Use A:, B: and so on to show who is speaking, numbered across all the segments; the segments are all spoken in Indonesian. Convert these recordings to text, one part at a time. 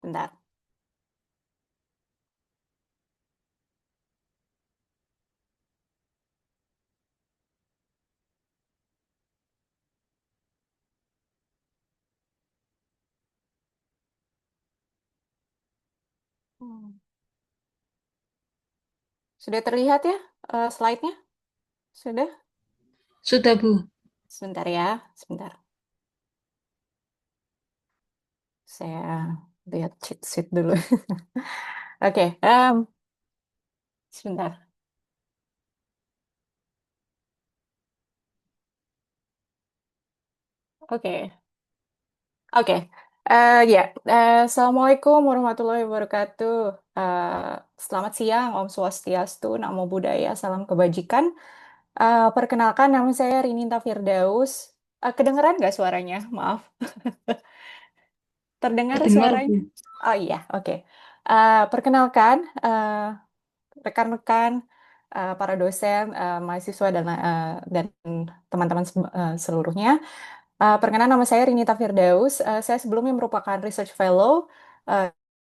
A: Bentar. Hmm. Sudah terlihat ya slide-nya? Sudah?
B: Sudah, Bu.
A: Sebentar ya, sebentar. Saya lihat cheat sheet dulu. Oke, sebentar. Oke, oke. Ya, Assalamualaikum warahmatullahi wabarakatuh. Selamat siang, Om Swastiastu, Namo Buddhaya, salam kebajikan. Perkenalkan, nama saya Rininta Firdaus. Kedengeran nggak suaranya? Maaf. Terdengar
B: Terdengar,
A: suaranya?
B: Bu.
A: Oh iya, oke. Perkenalkan, rekan-rekan, para dosen, mahasiswa, dan teman-teman seluruhnya. Perkenalkan, nama saya Rinita Firdaus. Saya sebelumnya merupakan Research Fellow uh,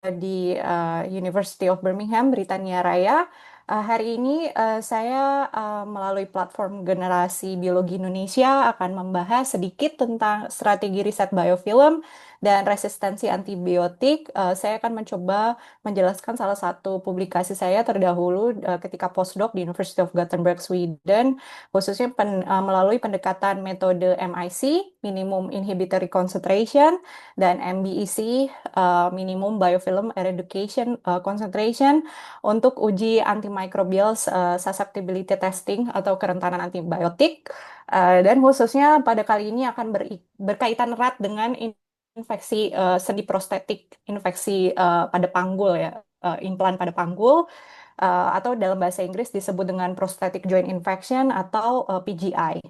A: di University of Birmingham, Britania Raya. Hari ini saya melalui platform Generasi Biologi Indonesia akan membahas sedikit tentang strategi riset biofilm dan resistensi antibiotik. Saya akan mencoba menjelaskan salah satu publikasi saya terdahulu ketika postdoc di University of Gothenburg, Sweden, khususnya melalui pendekatan metode MIC, Minimum Inhibitory Concentration, dan MBEC, Minimum Biofilm Eradication Concentration, untuk uji antimicrobial susceptibility testing atau kerentanan antibiotik. Dan khususnya pada kali ini akan berkaitan erat dengan infeksi sendi prostetik, infeksi pada panggul ya, implan pada panggul, atau dalam bahasa Inggris disebut dengan prosthetic joint infection atau PJI.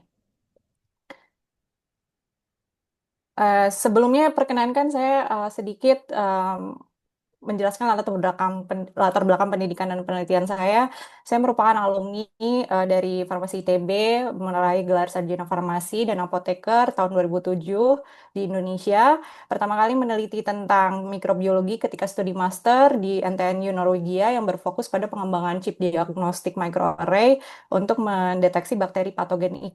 A: Sebelumnya perkenankan saya sedikit menjelaskan latar belakang pendidikan dan penelitian saya. Saya merupakan alumni dari Farmasi ITB, meraih gelar sarjana farmasi dan apoteker tahun 2007 di Indonesia. Pertama kali meneliti tentang mikrobiologi ketika studi master di NTNU Norwegia yang berfokus pada pengembangan chip diagnostik microarray untuk mendeteksi bakteri patogen E.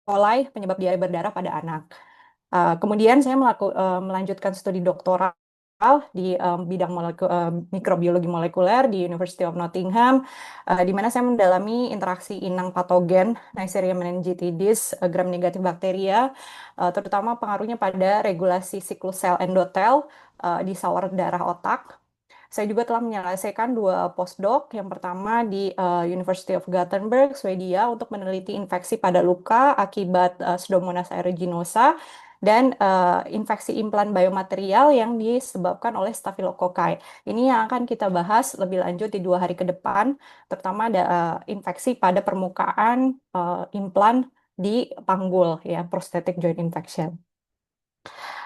A: coli penyebab diare berdarah pada anak. Kemudian saya melanjutkan studi doktoral di bidang mikrobiologi molekuler di University of Nottingham, di mana saya mendalami interaksi inang patogen Neisseria meningitidis gram negatif bakteria, terutama pengaruhnya pada regulasi siklus sel endotel di saluran darah otak. Saya juga telah menyelesaikan dua postdoc. Yang pertama di University of Gothenburg, Swedia, untuk meneliti infeksi pada luka akibat Pseudomonas aeruginosa dan infeksi implan biomaterial yang disebabkan oleh Staphylococcus. Ini yang akan kita bahas lebih lanjut di 2 hari ke depan, terutama ada infeksi pada permukaan implan di panggul, ya, prosthetic joint infection.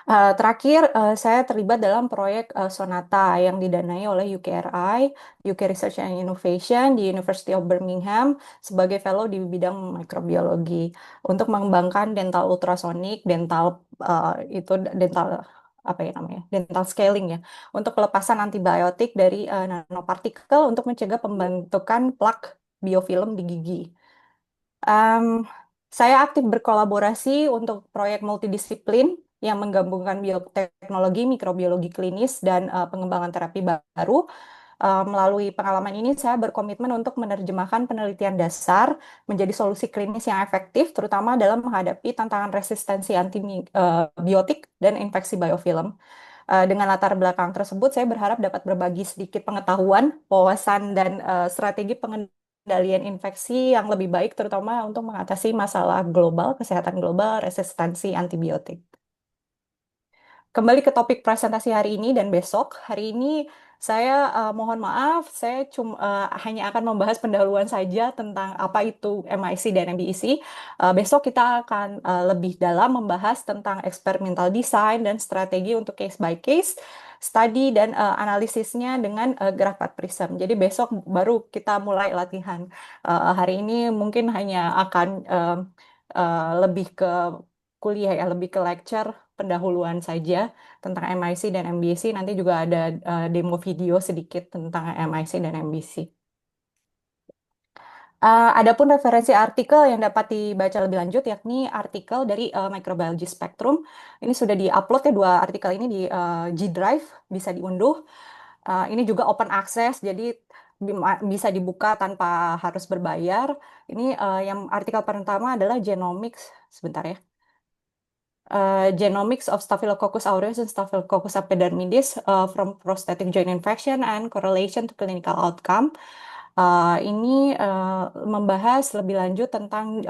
A: Terakhir, saya terlibat dalam proyek Sonata yang didanai oleh UKRI, UK Research and Innovation di University of Birmingham sebagai fellow di bidang mikrobiologi untuk mengembangkan dental ultrasonic, itu dental apa ya namanya, dental scaling ya, untuk pelepasan antibiotik dari nanopartikel untuk mencegah pembentukan plak biofilm di gigi. Em, saya aktif berkolaborasi untuk proyek multidisiplin yang menggabungkan bioteknologi, mikrobiologi klinis, dan pengembangan terapi baru. Melalui pengalaman ini, saya berkomitmen untuk menerjemahkan penelitian dasar menjadi solusi klinis yang efektif, terutama dalam menghadapi tantangan resistensi antibiotik dan infeksi biofilm. Dengan latar belakang tersebut, saya berharap dapat berbagi sedikit pengetahuan, wawasan, dan strategi pengendalian infeksi yang lebih baik, terutama untuk mengatasi masalah global, kesehatan global, resistensi antibiotik. Kembali ke topik presentasi hari ini dan besok. Hari ini saya mohon maaf, saya hanya akan membahas pendahuluan saja tentang apa itu MIC dan MBEC. Besok kita akan lebih dalam membahas tentang experimental design dan strategi untuk case by case, study dan analisisnya dengan Graphite Prism. Jadi besok baru kita mulai latihan. Hari ini mungkin hanya akan lebih ke kuliah ya, lebih ke lecture pendahuluan saja tentang MIC dan MBC. Nanti juga ada demo video sedikit tentang MIC dan MBC. Adapun referensi artikel yang dapat dibaca lebih lanjut, yakni artikel dari Microbiology Spectrum. Ini sudah diupload ya, dua artikel ini di G Drive, bisa diunduh. Ini juga open access, jadi bisa dibuka tanpa harus berbayar. Ini yang artikel pertama adalah Genomics, sebentar ya. Genomics of Staphylococcus aureus and Staphylococcus epidermidis from prosthetic joint infection and correlation to clinical outcome. Ini membahas lebih lanjut tentang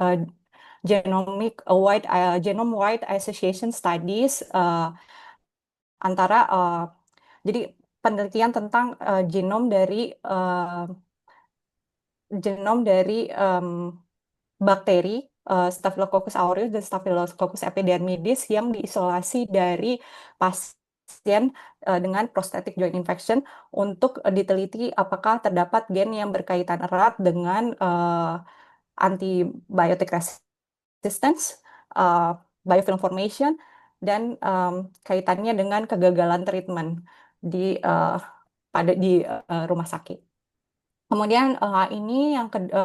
A: genome wide association studies antara jadi penelitian tentang genom dari bakteri Staphylococcus aureus dan Staphylococcus epidermidis yang diisolasi dari pasien dengan prosthetic joint infection untuk diteliti apakah terdapat gen yang berkaitan erat dengan antibiotic resistance, biofilm formation, dan kaitannya dengan kegagalan treatment di uh, di rumah sakit. Kemudian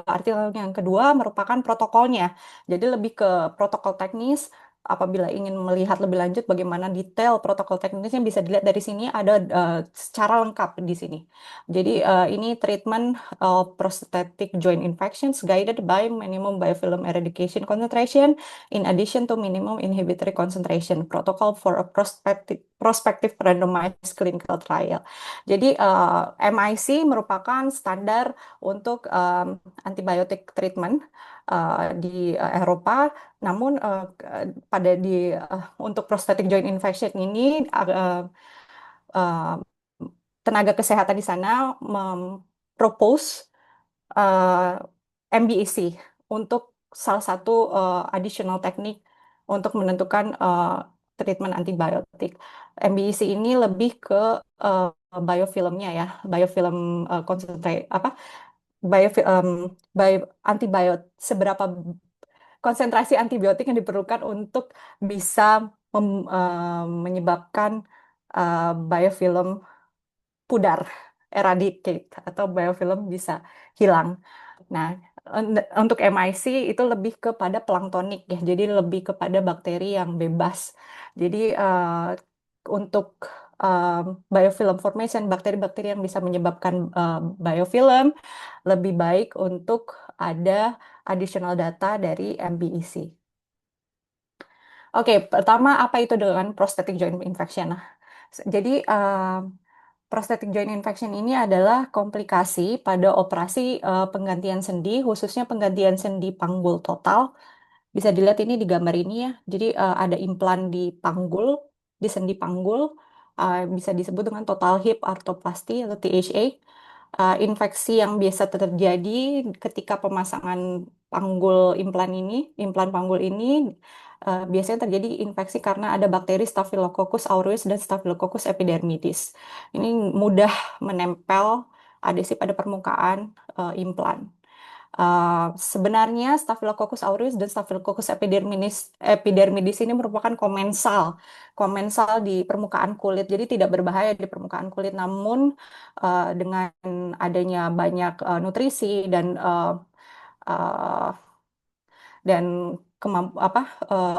A: artikel yang kedua merupakan protokolnya. Jadi lebih ke protokol teknis. Apabila ingin melihat lebih lanjut bagaimana detail protokol teknisnya bisa dilihat dari sini ada secara lengkap di sini. Jadi ini treatment prosthetic joint infections guided by minimum biofilm eradication concentration in addition to minimum inhibitory concentration protocol for a prospective randomized clinical trial. Jadi MIC merupakan standar untuk antibiotic treatment di Eropa. Namun untuk prosthetic joint infection ini uh, tenaga kesehatan di sana propose MBEC untuk salah satu additional teknik untuk menentukan treatment antibiotik. MBEC ini lebih ke uh, biofilmnya ya, biofilm concentrate apa antibiotik, seberapa konsentrasi antibiotik yang diperlukan untuk bisa menyebabkan biofilm pudar, eradicate, atau biofilm bisa hilang. Nah, untuk MIC itu lebih kepada planktonik ya, jadi lebih kepada bakteri yang bebas. Jadi untuk biofilm formation, bakteri-bakteri yang bisa menyebabkan biofilm, lebih baik untuk ada additional data dari MBEC. Oke, pertama apa itu dengan prosthetic joint infection? Nah, jadi prosthetic joint infection ini adalah komplikasi pada operasi penggantian sendi, khususnya penggantian sendi panggul total. Bisa dilihat ini di gambar ini ya. Jadi ada implan di panggul, di sendi panggul, bisa disebut dengan total hip arthroplasty atau THA. Infeksi yang biasa terjadi ketika pemasangan implan panggul ini biasanya terjadi infeksi karena ada bakteri Staphylococcus aureus dan Staphylococcus epidermidis. Ini mudah menempel adesi pada permukaan implan. Sebenarnya Staphylococcus aureus dan Staphylococcus epidermidis ini merupakan komensal di permukaan kulit, jadi tidak berbahaya di permukaan kulit. Namun dengan adanya banyak nutrisi dan uh, dan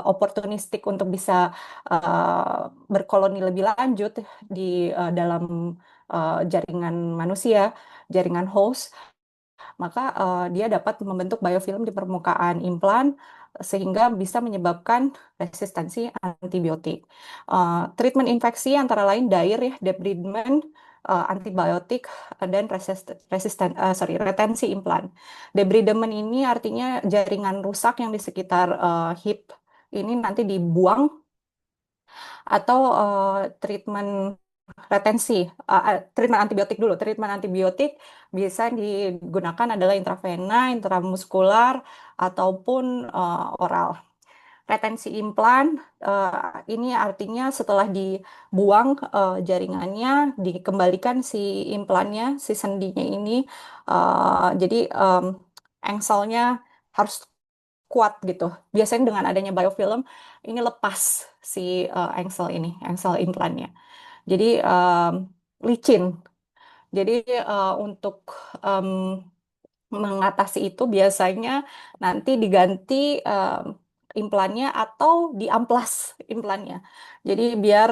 A: oportunistik untuk bisa berkoloni lebih lanjut di dalam jaringan manusia, jaringan host, maka dia dapat membentuk biofilm di permukaan implan sehingga bisa menyebabkan resistensi antibiotik. Treatment infeksi antara lain DAIR ya, debridement, antibiotik dan retensi implan. Debridement ini artinya jaringan rusak yang di sekitar hip ini nanti dibuang atau treatment retensi, treatment antibiotik dulu. Treatment antibiotik bisa digunakan adalah intravena, intramuskular, ataupun oral. Retensi implan ini artinya setelah dibuang jaringannya, dikembalikan si implannya, si sendinya ini. Jadi engselnya harus kuat gitu. Biasanya dengan adanya biofilm ini lepas si engsel implannya. Jadi licin. Jadi untuk em, mengatasi itu biasanya nanti diganti implannya atau diamplas implannya. Jadi biar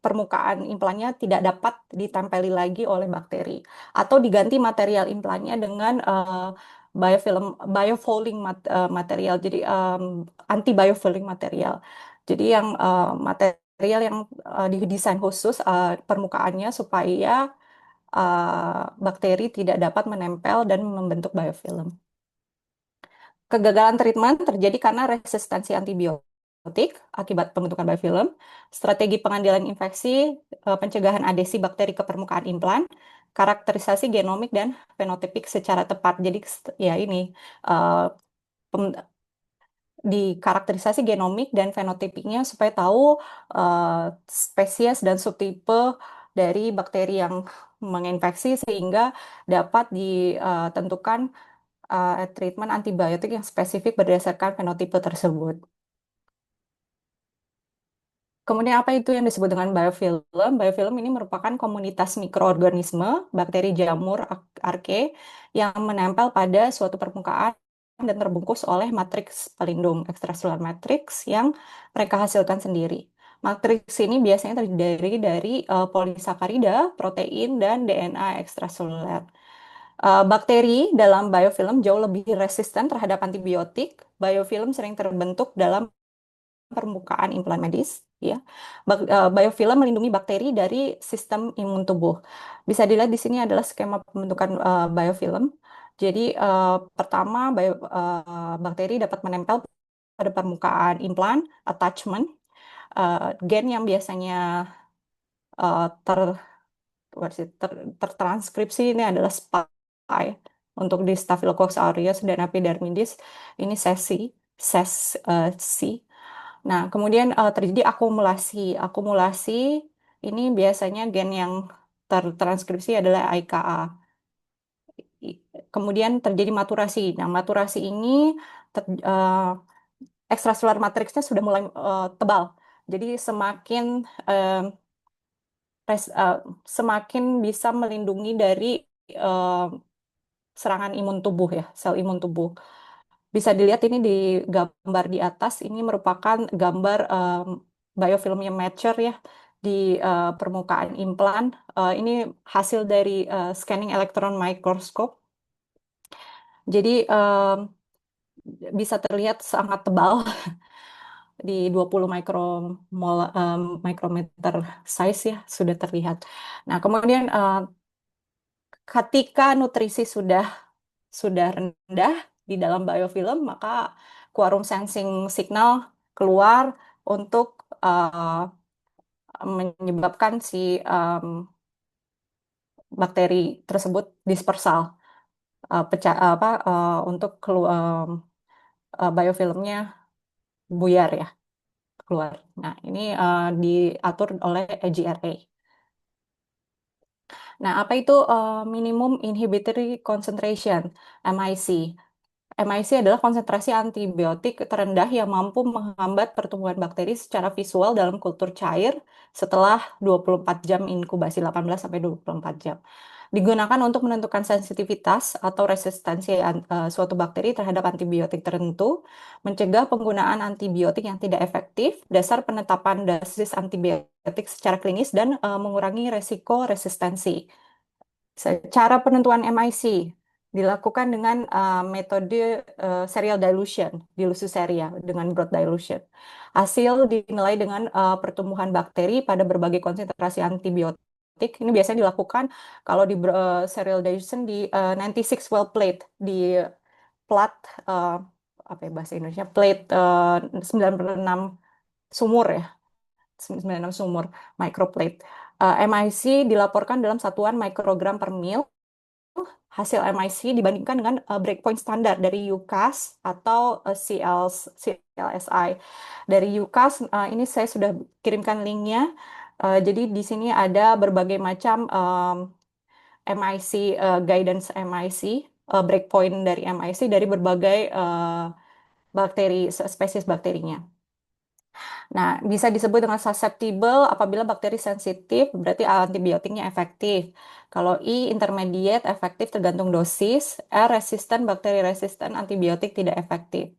A: permukaan implannya tidak dapat ditempeli lagi oleh bakteri atau diganti material implannya dengan biofilm material. Jadi anti biofilling material. Jadi yang material yang didesain khusus permukaannya supaya bakteri tidak dapat menempel dan membentuk biofilm. Kegagalan treatment terjadi karena resistensi antibiotik akibat pembentukan biofilm, strategi pengendalian infeksi, pencegahan adesi bakteri ke permukaan implan, karakterisasi genomik dan fenotipik secara tepat. Jadi ya ini eh, pem- dikarakterisasi genomik dan fenotipiknya supaya tahu eh, spesies dan subtipe dari bakteri yang menginfeksi sehingga dapat ditentukan treatment antibiotik yang spesifik berdasarkan fenotipe tersebut. Kemudian apa itu yang disebut dengan biofilm? Biofilm ini merupakan komunitas mikroorganisme, bakteri jamur arke yang menempel pada suatu permukaan dan terbungkus oleh matriks pelindung extracellular matrix yang mereka hasilkan sendiri. Matriks ini biasanya terdiri dari polisakarida, protein, dan DNA ekstraseluler. Bakteri dalam biofilm jauh lebih resisten terhadap antibiotik. Biofilm sering terbentuk dalam permukaan implan medis, ya. Biofilm melindungi bakteri dari sistem imun tubuh. Bisa dilihat di sini adalah skema pembentukan biofilm. Jadi pertama bakteri dapat menempel pada permukaan implan, attachment, gen yang biasanya eh, ter, tertranskripsi ini adalah spike untuk di Staphylococcus aureus dan epidermidis ini ses C. Nah, kemudian terjadi akumulasi. Akumulasi ini biasanya gen yang tertranskripsi adalah IKA. Kemudian terjadi maturasi. Nah, maturasi ini extracellular matriksnya sudah mulai tebal. Jadi eh, res- semakin bisa melindungi dari eh, serangan imun tubuh ya, sel imun tubuh. Bisa dilihat ini di gambar di atas, ini merupakan gambar biofilmnya mature ya di permukaan implan. Ini hasil dari scanning electron microscope. Jadi bisa terlihat sangat tebal di 20 micrometer size ya sudah terlihat. Nah, kemudian ketika nutrisi sudah rendah di dalam biofilm, maka quorum sensing signal keluar untuk menyebabkan si bakteri tersebut dispersal, pecah apa untuk biofilmnya buyar ya keluar. Nah, ini diatur oleh EGRA. Nah, apa itu minimum inhibitory concentration (MIC)? MIC adalah konsentrasi antibiotik terendah yang mampu menghambat pertumbuhan bakteri secara visual dalam kultur cair setelah 24 jam inkubasi 18 sampai 24 jam. Digunakan untuk menentukan sensitivitas atau resistensi suatu bakteri terhadap antibiotik tertentu, mencegah penggunaan antibiotik yang tidak efektif, dasar penetapan dosis antibiotik secara klinis, dan mengurangi resiko resistensi. Cara penentuan MIC dilakukan dengan metode serial dilution, dilusi serial dengan broad dilution. Hasil dinilai dengan pertumbuhan bakteri pada berbagai konsentrasi antibiotik. Ini biasanya dilakukan kalau di serial dilution di 96 well plate, di plat eh, apa ya bahasa Indonesia, plate 96 sumur ya, 96 sumur microplate. MIC dilaporkan dalam satuan mikrogram per mil. Hasil MIC dibandingkan dengan breakpoint standar dari UCAS atau CLSI. Dari UCAS, ini saya sudah kirimkan linknya. Jadi di sini ada berbagai macam MIC, guidance MIC. breakpoint dari MIC dari berbagai spesies bakterinya. Nah, bisa disebut dengan susceptible apabila bakteri sensitif, berarti antibiotiknya efektif. Kalau I, intermediate, efektif tergantung dosis. R, resistan, bakteri resistan, antibiotik tidak efektif.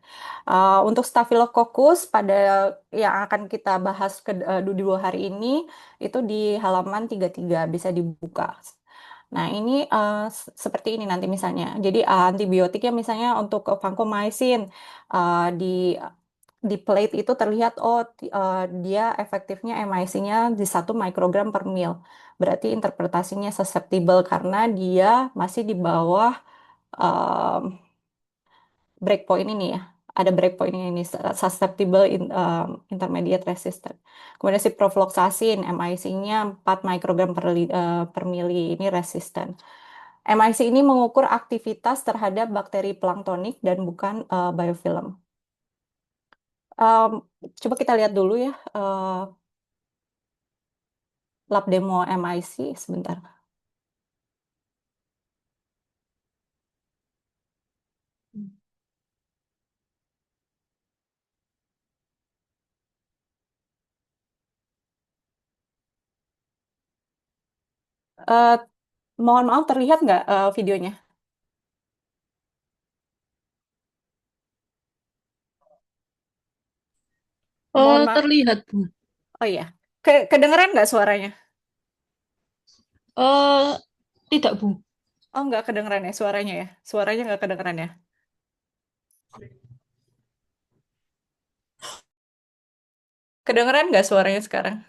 A: Untuk Staphylococcus, pada yang akan kita bahas di 2 hari ini, itu di halaman 33, bisa dibuka. Nah, ini seperti ini nanti misalnya. Jadi antibiotiknya misalnya untuk vancomycin di plate itu terlihat dia efektifnya MIC-nya di 1 mikrogram per mil. Berarti interpretasinya susceptible karena dia masih di bawah um, breakpoint ini ya. Ada breakpoint ini susceptible intermediate resistant. Kemudian si ciprofloxacin MIC-nya 4 mikrogram per mili ini resistant. MIC ini mengukur aktivitas terhadap bakteri planktonik dan bukan biofilm. Em, Coba kita lihat dulu ya lab demo MIC sebentar. Eh, Mohon maaf terlihat nggak videonya? Mohon
B: Oh,
A: maaf.
B: terlihat, Bu.
A: Oh iya. Kedengeran nggak suaranya?
B: Oh, tidak, Bu.
A: Oh nggak kedengeran ya suaranya ya? Suaranya nggak kedengeran ya? Kedengeran nggak suaranya sekarang?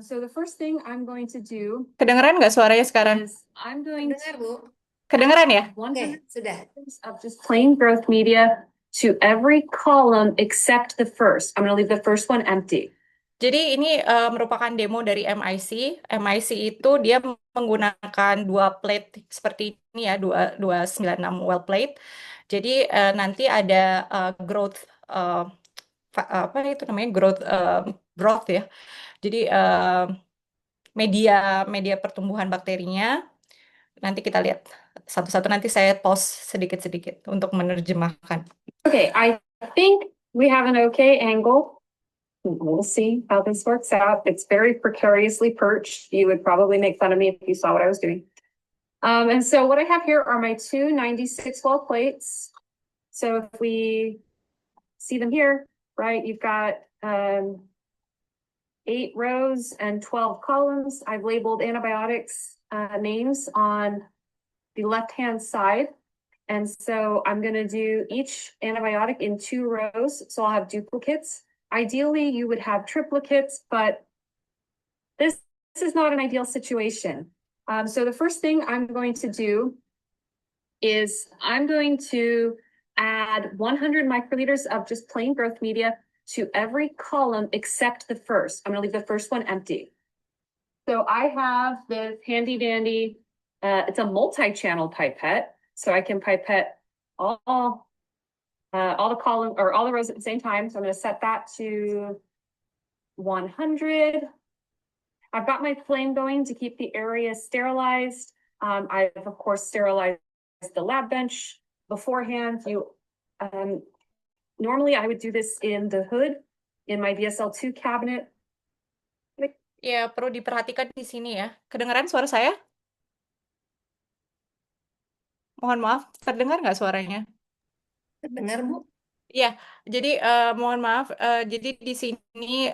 A: So the first thing I'm going to do kedengeran nggak suaranya sekarang?
C: is I'm going
D: Dengar, Bu.
A: Kedengeran ya?
D: Oke, sudah.
C: of just plain growth media to every column except the first. I'm going to leave the first one empty.
A: Jadi ini merupakan demo dari MIC. MIC itu dia menggunakan 2 plate seperti ini ya, 296 well plate. Jadi nanti ada growth apa itu namanya growth ya. Jadi media media pertumbuhan bakterinya. Nanti kita lihat satu-satu. Nanti saya pause sedikit-sedikit untuk menerjemahkan.
C: Okay, I think we have an okay angle. We'll see how this works out. It's very precariously perched. You would probably make fun of me if you saw what I was doing. And so what I have here are my two 96 well plates. So if we see them here, right, you've got 8 rows and 12 columns. I've labeled antibiotics names on the left-hand side. And so I'm going to do each antibiotic in 2 rows. So I'll have duplicates. Ideally, you would have triplicates, but this is not an ideal situation. So the first thing I'm going to do is I'm going to add 100 microliters of just plain growth media to every column except the first. I'm going to leave the first one empty. So I have this handy dandy, it's a multi-channel pipette. So I can pipette all the column or all the rows at the same time. So I'm going to set that to 100. I've got my flame going to keep the area sterilized. I've of course sterilized the lab bench beforehand. Normally I would do this in the hood in my BSL-2 cabinet.
A: Ya, perlu diperhatikan di sini ya. Kedengaran suara saya? Mohon maaf, terdengar nggak suaranya?
D: Dengar, Bu.
A: Ya, jadi mohon maaf. Jadi di sini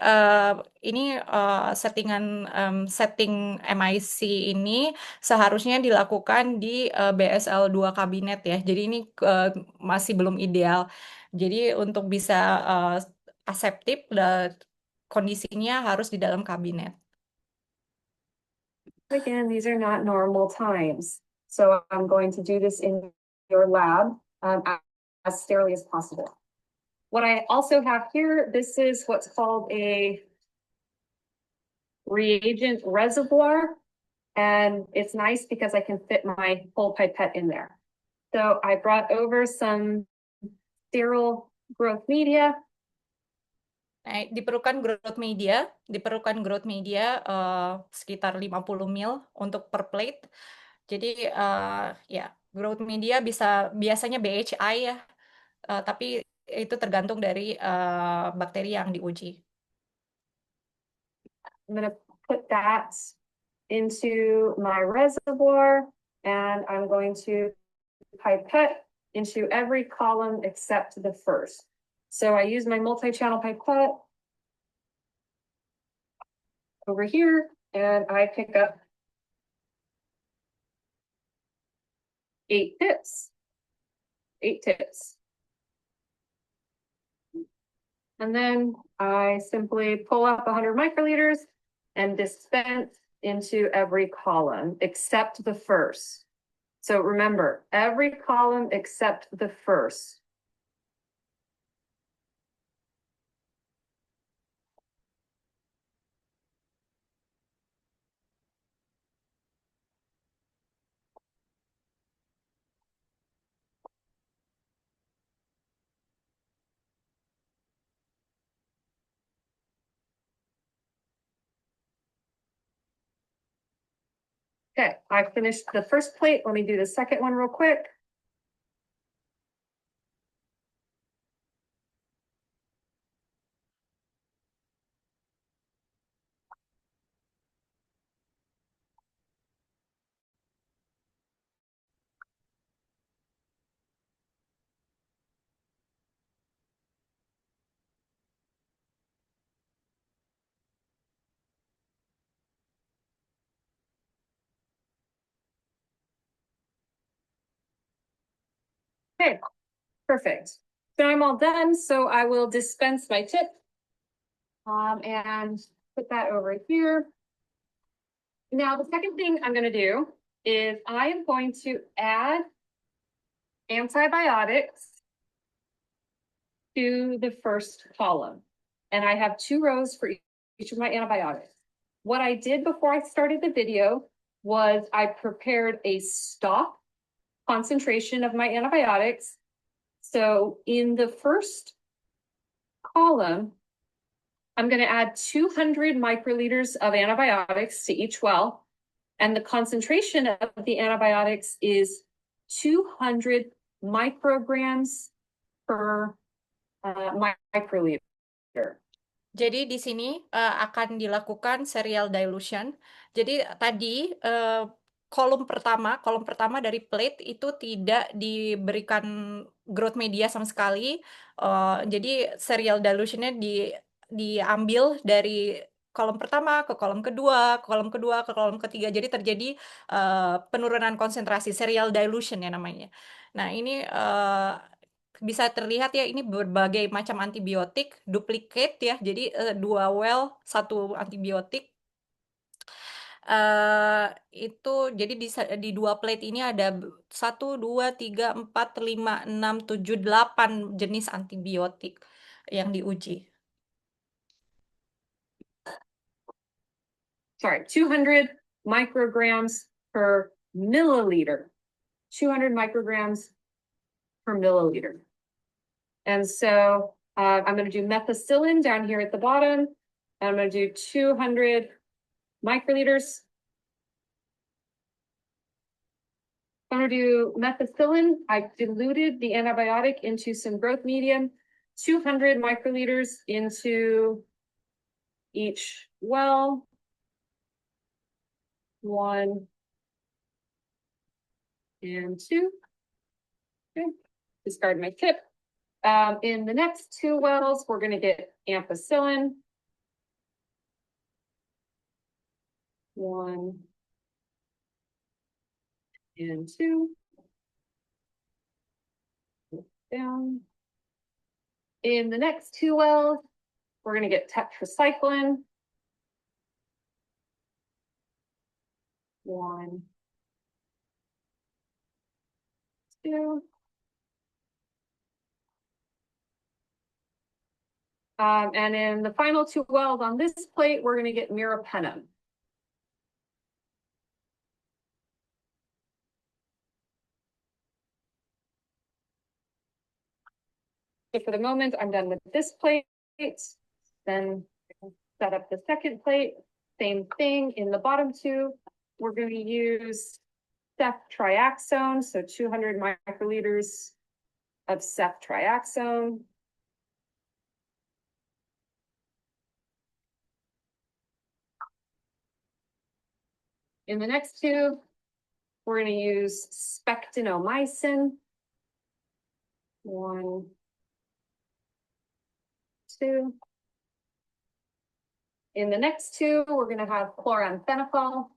A: ini setting MIC ini seharusnya dilakukan di BSL-2 kabinet ya. Jadi ini masih belum ideal. Jadi untuk bisa aseptif, kondisinya harus di dalam kabinet.
C: Again, these are not normal times. So I'm going to do this in your lab as sterilely as possible. What I also have here, this is what's called a reagent reservoir. And it's nice because I can fit my whole pipette in there. So I brought over some sterile growth media.
A: Nah, diperlukan growth media sekitar 50 ml untuk per plate. Jadi ya growth media biasanya BHI ya, tapi itu tergantung dari bakteri yang diuji.
C: I'm gonna put that into my reservoir and I'm going to pipette into every column except the first. So I use my multi-channel pipette over here and I pick up 8 tips. 8 tips. And then I simply pull up 100 microliters and dispense into every column except the first. So remember, every column except the first. Okay, I finished the first plate. Let me do the second one real quick. Okay, perfect. So I'm all done, so I will dispense my tip. And put that over here. Now, the second thing I'm gonna do is I am going to add antibiotics to the first column. And I have 2 rows for each of my antibiotics. What I did before I started the video was I prepared a stop concentration of my antibiotics. So in the first column, I'm going to add 200 microliters of antibiotics to each well. And the concentration of the antibiotics is 200 micrograms per microliter.
A: Jadi di sini akan dilakukan serial dilution. Jadi tadi kolom pertama dari plate itu tidak diberikan growth media sama sekali. Jadi serial dilutionnya diambil dari kolom pertama ke kolom kedua, ke kolom kedua, ke kolom ketiga. Jadi terjadi penurunan konsentrasi serial dilution ya namanya. Nah ini bisa terlihat ya ini berbagai macam antibiotik duplicate ya. Jadi 2 well 1 antibiotik. Itu jadi di 2 plate ini ada 1, 2, 3, 4, 5, 6, 7, 8 jenis antibiotik yang diuji.
C: Sorry, 200 micrograms per milliliter. 200 micrograms per milliliter. And so I'm going to do methicillin down here at the bottom. And I'm going to do 200 microliters. I'm going to do methicillin. I diluted the antibiotic into some growth medium, 200 microliters into each well. 1 and 2. Okay, discard my tip. In the next 2 wells, we're going to get ampicillin. 1 and 2. Down. In the next 2 wells, we're going to get tetracycline. 1, 2. And in the final 2 wells on this plate, we're going to get meropenem. So for the moment, I'm done with this plate. Then set up the second plate. Same thing in the bottom 2. We're going to use ceftriaxone, so 200 microliters of ceftriaxone. In the next tube, we're going to use spectinomycin. 1, 2. In the next tube, we're going to have chloramphenicol.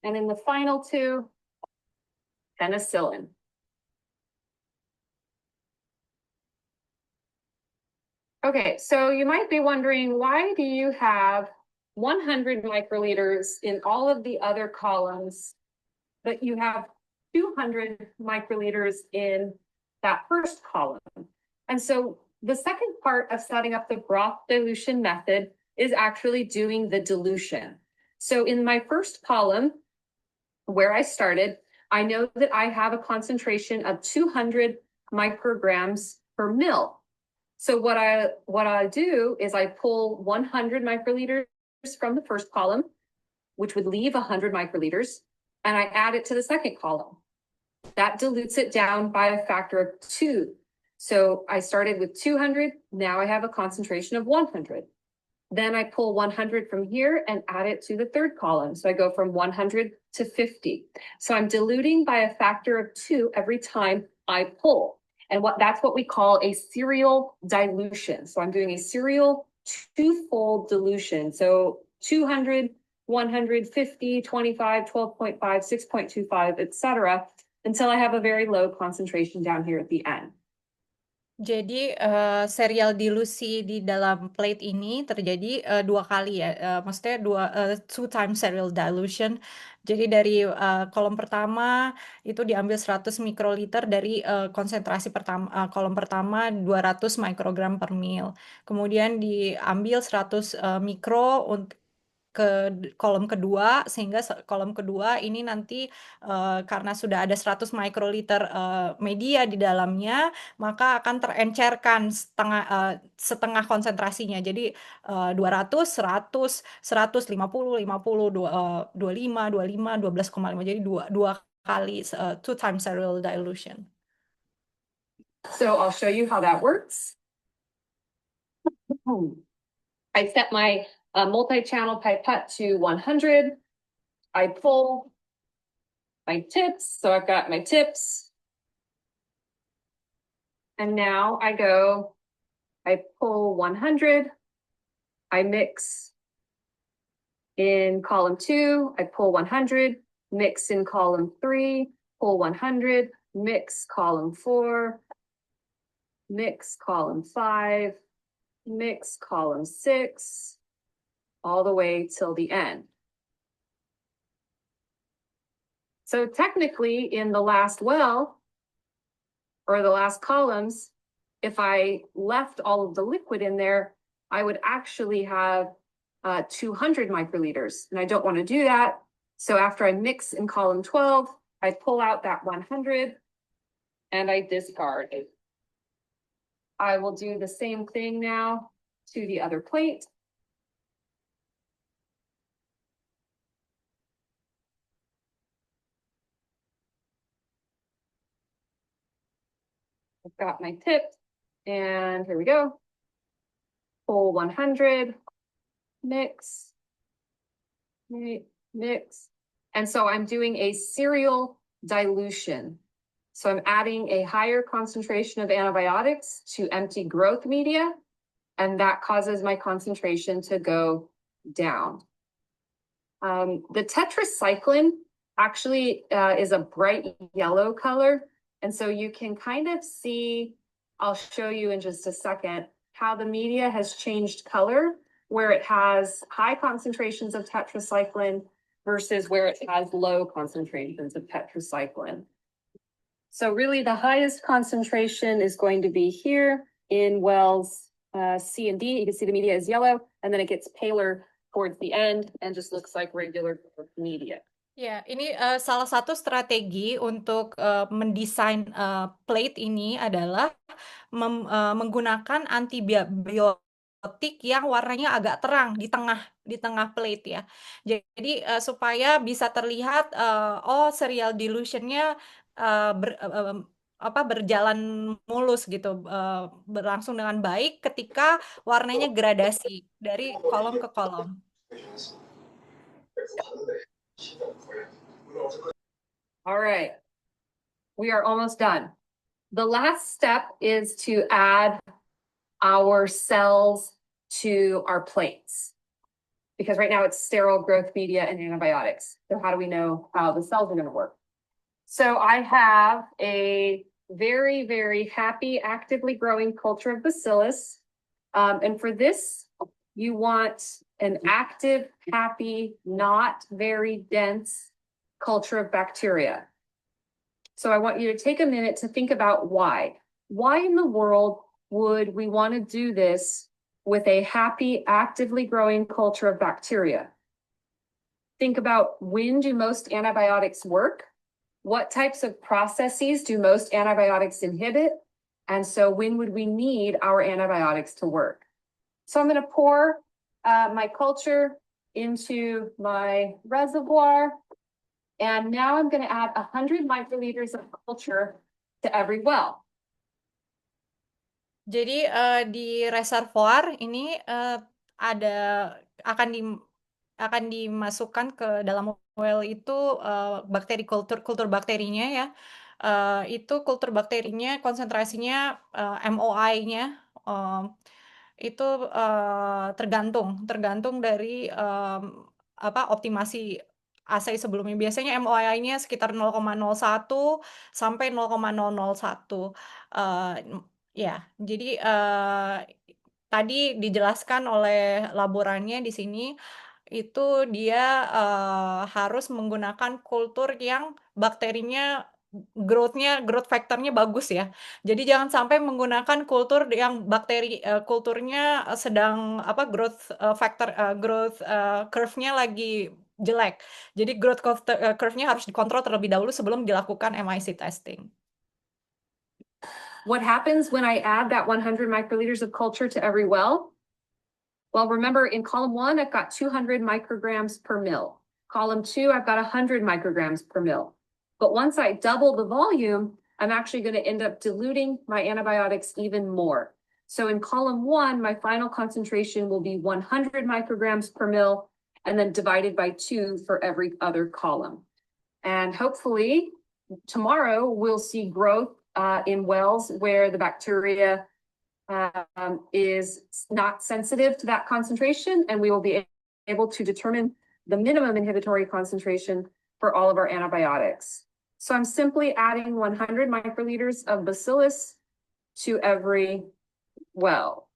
C: And in the final tube, penicillin. Okay, so you might be wondering, why do you have 100 microliters in all of the other columns, but you have 200 microliters in that first column? And so the second part of setting up the broth dilution method is actually doing the dilution. So in my first column, where I started, I know that I have a concentration of 200 micrograms per mil. So what I do is I pull 100 microliters from the first column, which would leave 100 microliters, and I add it to the second column. That dilutes it down by a factor of 2. So I started with 200, now I have a concentration of 100. Then I pull 100 from here and add it to the third column. So I go from 100 to 50. So I'm diluting by a factor of 2 every time I pull. And that's what we call a serial dilution. So I'm doing a serial twofold dilution. So 200, 150, 25, 12.5, 6.25, etc., until I have a very low concentration down here at the end.
A: Jadi serial dilusi di dalam plate ini terjadi 2 kali ya, maksudnya 2 times serial dilution. Jadi dari kolom pertama itu diambil 100 mikroliter dari konsentrasi pertama, kolom pertama 200 mikrogram per mil. Kemudian diambil 100 mikro untuk ke kolom kedua, sehingga kolom kedua ini nanti karena sudah ada 100 mikroliter media di dalamnya, maka akan terencerkan setengah konsentrasinya. Jadi 200, 100, 150, 50, 25, 25, 12,5. Jadi dua kali 2 times serial dilution.
C: So I'll show you how that works. I set my multi-channel pipette to 100. I pull my tips. So I've got my tips. And now I pull 100. I mix in column 2. I pull 100, mix in column 3, pull 100, mix column 4, mix column 5, mix column 6, all the way till the end. So technically in the last well, or the last columns, if I left all of the liquid in there, I would actually have 200 microliters, and I don't want to do that. So after I mix in column 12, I pull out that 100 and I discard it. I will do the same thing now to the other plate. I've got my tip, and here we go. Pull 100, mix, mix. And so I'm doing a serial dilution. So I'm adding a higher concentration of antibiotics to empty growth media, and that causes my concentration to go down. The tetracycline actually is a bright yellow color. And so you can kind of see, I'll show you in just a second, how the media has changed color, where it has high concentrations of tetracycline versus where it has low concentrations of tetracycline. So really the highest concentration is going to be here in wells C and D. You can see the media is yellow, and then it gets paler towards the end and just looks like regular media.
A: Ya, ini salah satu strategi untuk mendesain plate ini adalah menggunakan antibiotik yang warnanya agak terang di tengah plate ya. Jadi supaya bisa terlihat oh serial dilutionnya berjalan mulus gitu, berlangsung dengan baik ketika warnanya gradasi dari kolom ke kolom.
C: All right. We are almost done. The last step is to add our cells to our plates. Because right now it's sterile growth media and antibiotics. So how do we know how the cells are going to work? So I have a very, very happy, actively growing culture of bacillus. And for this, you want an active, happy, not very dense culture of bacteria. So I want you to take a minute to think about why. Why in the world would we want to do this with a happy, actively growing culture of bacteria? Think about, when do most antibiotics work? What types of processes do most antibiotics inhibit? And so when would we need our antibiotics to work? So I'm going to pour my culture into my reservoir. And now I'm going to add 100 microliters of culture to every well.
A: Jadi di reservoir ini ada akan dimasukkan ke dalam well itu kultur bakterinya ya. Itu kultur bakterinya konsentrasinya MOI-nya itu tergantung dari optimasi assay sebelumnya. Biasanya MOI-nya sekitar 0,01 sampai 0,001. Ya, jadi tadi dijelaskan oleh laborannya di sini itu dia harus menggunakan kultur yang bakterinya growth factor-nya bagus ya. Jadi jangan sampai menggunakan kultur yang kulturnya sedang growth curve-nya lagi jelek. Jadi curve-nya harus dikontrol terlebih dahulu sebelum dilakukan MIC testing.
C: What happens when I add that 100 microliters of culture to every well? Well, remember in column 1, I've got 200 micrograms per mil. Column 2, I've got 100 micrograms per mil. But once I double the volume, I'm actually going to end up diluting my antibiotics even more. So in column 1, my final concentration will be 100 micrograms per mil, and then divided by 2 for every other column. And hopefully tomorrow we'll see growth in wells where the bacteria is not sensitive to that concentration, and we will be able to determine the minimum inhibitory concentration for all of our antibiotics. So I'm simply adding 100 microliters of bacillus to every well.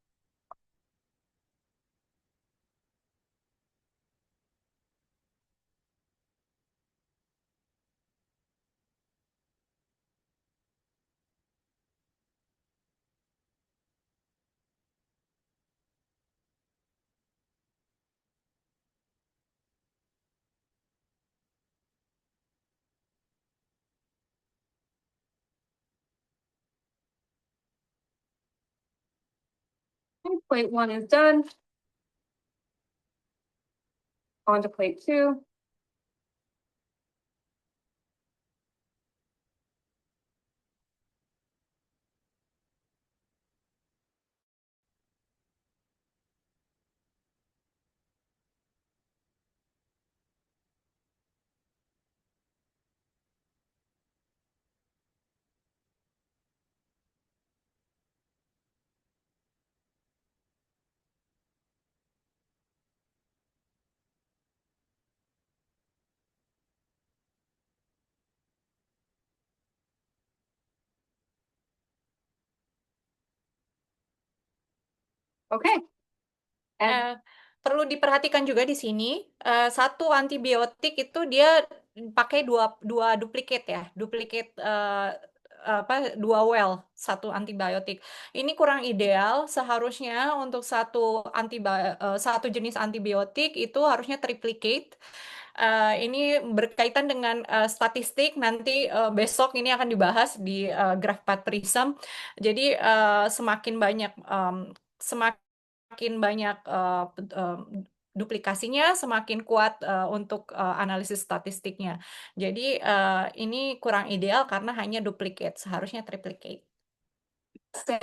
C: Plate 1 is done. On to plate 2. Okay.
A: Perlu diperhatikan juga di sini, satu antibiotik itu dia pakai dua duplikat ya, dua well, satu antibiotik. Ini kurang ideal, seharusnya untuk satu jenis antibiotik itu harusnya triplicate. Ini berkaitan dengan statistik. Nanti besok ini akan dibahas di graph path prism. Jadi semakin banyak duplikasinya, semakin kuat untuk analisis statistiknya. Jadi ini kurang ideal karena hanya duplicate, seharusnya triplicate.
C: So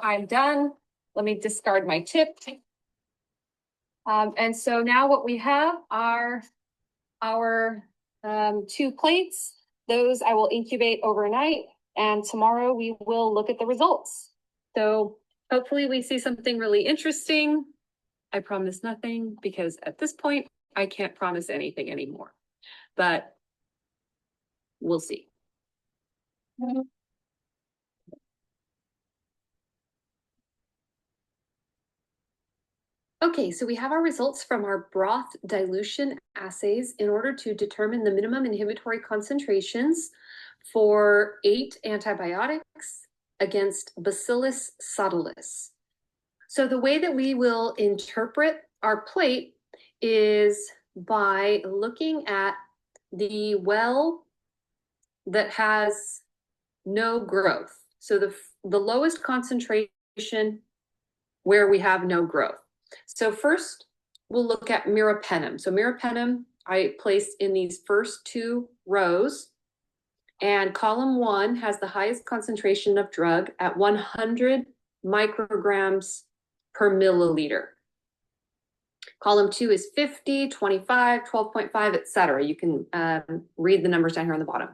C: I'm done. Let me discard my tip. And so now what we have are our 2 plates. Those I will incubate overnight, and tomorrow we will look at the results. So hopefully we see something really interesting. I promise nothing because at this point I can't promise anything anymore, but we'll see. Okay, so we have our results from our broth dilution assays in order to determine the minimum inhibitory concentrations for 8 antibiotics against Bacillus subtilis. So the way that we will interpret our plate is by looking at the well that has no growth. So the lowest concentration where we have no growth. So first, we'll look at meropenem. So meropenem, I placed in these first 2 rows, and column 1 has the highest concentration of drug at 100 micrograms per milliliter. Column 2 is 50, 25, 12.5, etc. You can read the numbers down here on the bottom.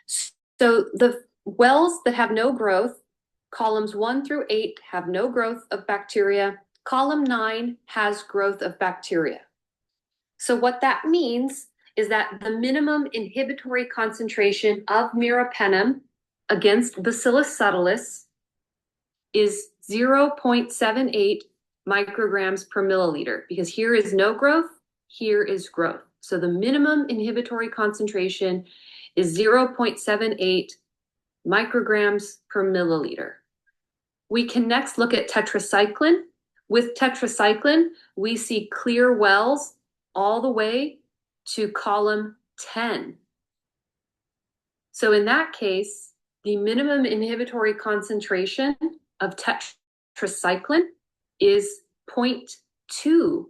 C: So the wells that have no growth, columns 1 through 8 have no growth of bacteria. Column 9 has growth of bacteria. So what that means is that the minimum inhibitory concentration of meropenem against Bacillus subtilis is 0.78 micrograms per milliliter, because here is no growth, here is growth. So the minimum inhibitory concentration is 0.78 micrograms per milliliter. We can next look at tetracycline. With tetracycline, we see clear wells all the way to column 10. So in that case, the minimum inhibitory concentration of tetracycline is 0.2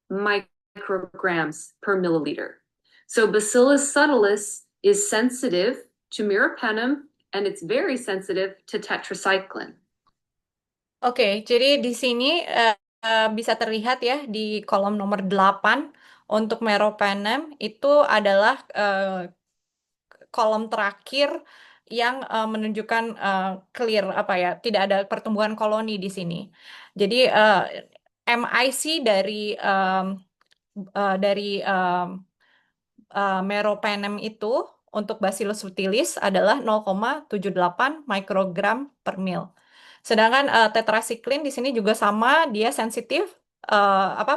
C: micrograms per milliliter. So Bacillus subtilis is sensitive to meropenem, and it's very sensitive to tetracycline.
A: Oke, jadi di sini bisa terlihat ya di kolom nomor 8 untuk meropenem itu adalah kolom terakhir yang menunjukkan clear tidak ada pertumbuhan koloni di sini. Jadi MIC dari meropenem itu untuk Bacillus subtilis adalah 0,78 mikrogram per mil. Sedangkan tetracycline di sini juga sama, dia sensitif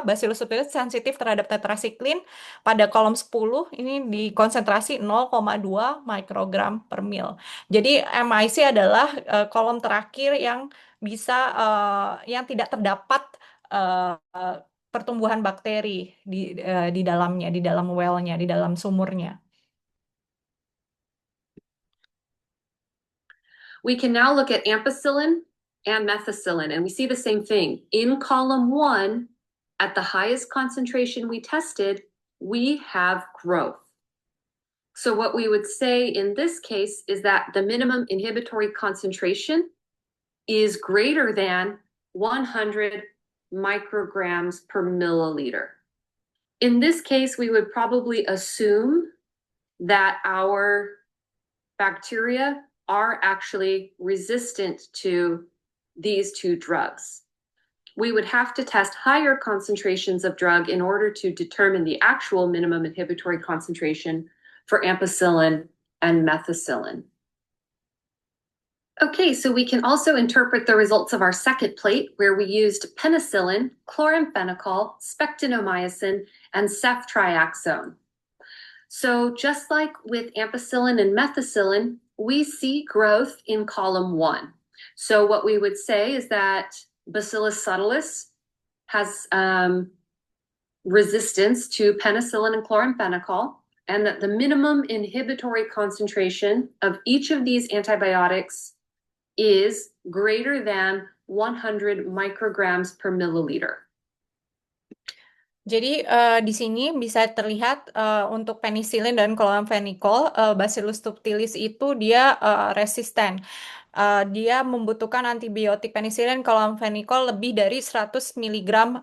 A: Bacillus subtilis sensitif terhadap tetracycline. Pada kolom 10 ini di konsentrasi 0,2 mikrogram per mil. Jadi MIC adalah kolom terakhir yang bisa yang tidak terdapat pertumbuhan bakteri di dalamnya, di dalam well-nya, di dalam sumurnya.
C: We can now look at ampicillin and methicillin, and we see the same thing. In column 1, at the highest concentration we tested, we have growth. So what we would say in this case is that the minimum inhibitory concentration is greater than 100 micrograms per milliliter. In this case, we would probably assume that our bacteria are actually resistant to these 2 drugs. We would have to test higher concentrations of drug in order to determine the actual minimum inhibitory concentration for ampicillin and methicillin. Okay, so we can also interpret the results of our second plate, where we used penicillin, chloramphenicol, spectinomycin, and ceftriaxone. So just like with ampicillin and methicillin, we see growth in column 1. So what we would say is that Bacillus subtilis has resistance to penicillin and chloramphenicol, and that the minimum inhibitory concentration of each of these antibiotics is greater than 100 micrograms per milliliter.
A: Jadi di sini bisa terlihat untuk penicillin dan chloramphenicol, Bacillus subtilis itu dia resisten. Dia membutuhkan antibiotik penicillin chloramphenicol lebih dari 100 miligram,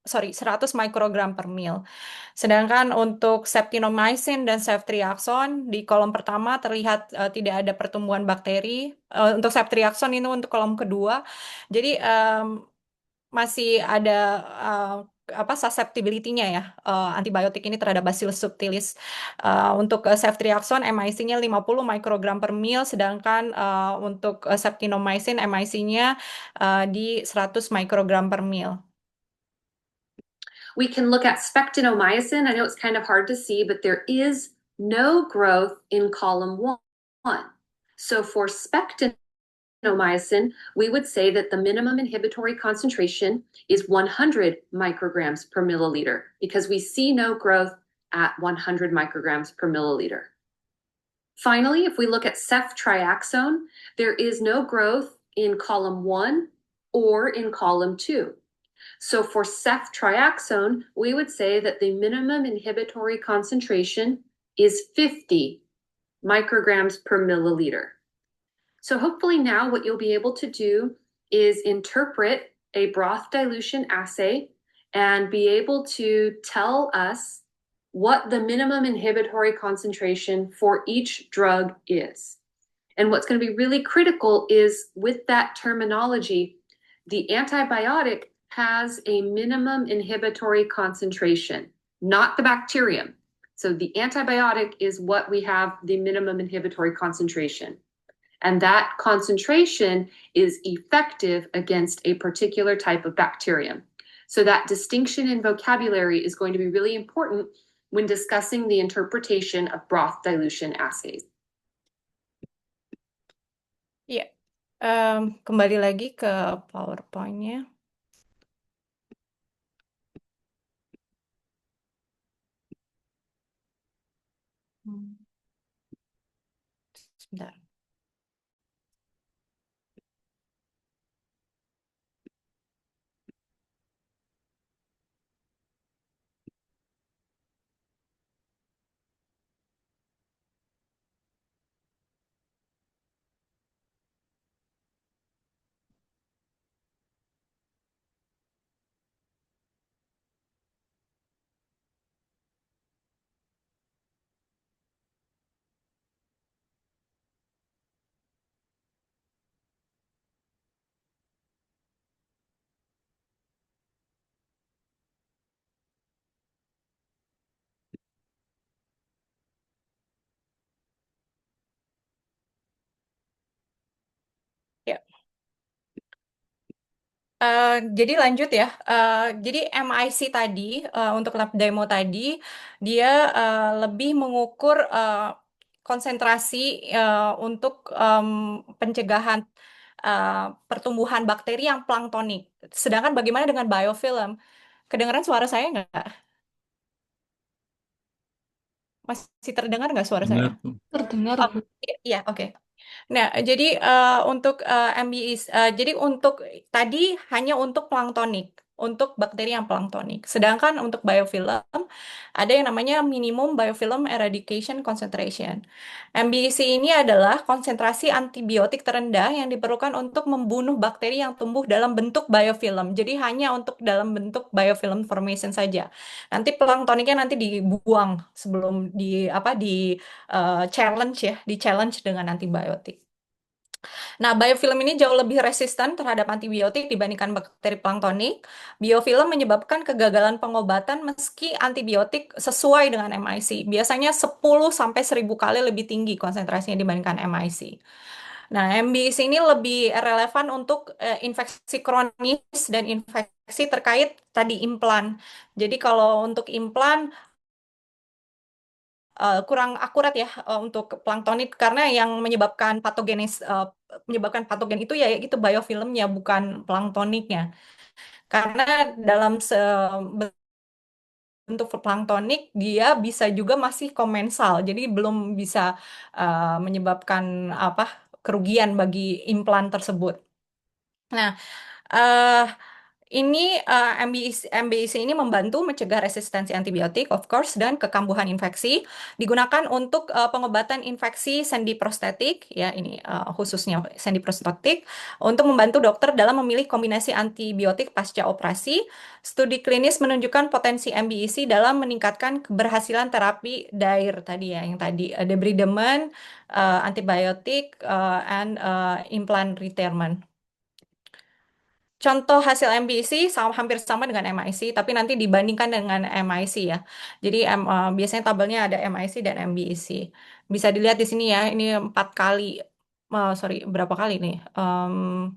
A: 100 mikrogram per mil. Sedangkan untuk septinomycin dan ceftriaxone di kolom pertama terlihat tidak ada pertumbuhan bakteri. Untuk ceftriaxone ini untuk kolom kedua. Jadi masih ada apa susceptibility-nya ya antibiotik ini terhadap Bacillus subtilis. Untuk ceftriaxone MIC-nya 50 mikrogram per mil, sedangkan untuk septinomycin MIC-nya di 100 mikrogram per mil.
C: We can look at spectinomycin. I know it's kind of hard to see, but there is no growth in column 1. So for spectinomycin, we would say that the minimum inhibitory concentration is 100 micrograms per milliliter because we see no growth at 100 micrograms per milliliter. Finally, if we look at ceftriaxone, there is no growth in column 1 or in column 2. So for ceftriaxone, we would say that the minimum inhibitory concentration is 50 micrograms per milliliter. So hopefully now what you'll be able to do is interpret a broth dilution assay and be able to tell us what the minimum inhibitory concentration for each drug is. And what's going to be really critical is with that terminology, the antibiotic has a minimum inhibitory concentration, not the bacterium. So the antibiotic is what we have the minimum inhibitory concentration. And that concentration is effective against a particular type of bacterium. So that distinction in vocabulary is going to be really important when discussing the interpretation of broth dilution assays.
A: Ya, kembali lagi ke PowerPoint-nya. Sebentar. Ya. Jadi lanjut ya. Jadi MIC tadi untuk lab demo tadi dia lebih mengukur konsentrasi untuk pencegahan pertumbuhan bakteri yang planktonik. Sedangkan bagaimana dengan biofilm? Kedengaran suara saya nggak? Masih terdengar nggak suara saya?
E: Benar, Bu.
B: Terdengar,
A: Oh,
B: Bu.
A: iya, oke. Nah, jadi untuk MBI, jadi untuk tadi hanya untuk planktonik, untuk bakteri yang planktonik. Sedangkan untuk biofilm ada yang namanya minimum biofilm eradication concentration. MBEC ini adalah konsentrasi antibiotik terendah yang diperlukan untuk membunuh bakteri yang tumbuh dalam bentuk biofilm. Jadi hanya untuk dalam bentuk biofilm formation saja. Nanti planktoniknya nanti dibuang sebelum challenge ya, di challenge dengan antibiotik. Nah, biofilm ini jauh lebih resisten terhadap antibiotik dibandingkan bakteri planktonik. Biofilm menyebabkan kegagalan pengobatan meski antibiotik sesuai dengan MIC. Biasanya 10 sampai 1000 kali lebih tinggi konsentrasinya dibandingkan MIC. Nah, MBC ini lebih relevan untuk infeksi kronis dan infeksi terkait tadi implan. Jadi kalau untuk implan kurang akurat ya untuk planktonit karena yang menyebabkan patogen itu ya itu biofilmnya bukan planktoniknya. Karena dalam bentuk planktonik, dia bisa juga masih komensal, jadi belum bisa menyebabkan apa kerugian bagi implan tersebut. Nah, eh ini MBIC ini membantu mencegah resistensi antibiotik, of course, dan kekambuhan infeksi. Digunakan untuk pengobatan infeksi sendi prostetik, ya ini khususnya sendi prostetik, untuk membantu dokter dalam memilih kombinasi antibiotik pasca operasi. Studi klinis menunjukkan potensi MBIC dalam meningkatkan keberhasilan terapi DAIR tadi ya, yang tadi debridement, antibiotik, and implant retirement. Contoh hasil MBC hampir sama dengan MIC, tapi nanti dibandingkan dengan MIC ya. Jadi biasanya tabelnya ada MIC dan MBC. Bisa dilihat di sini ya, ini 4 kali, sorry, berapa kali nih? 8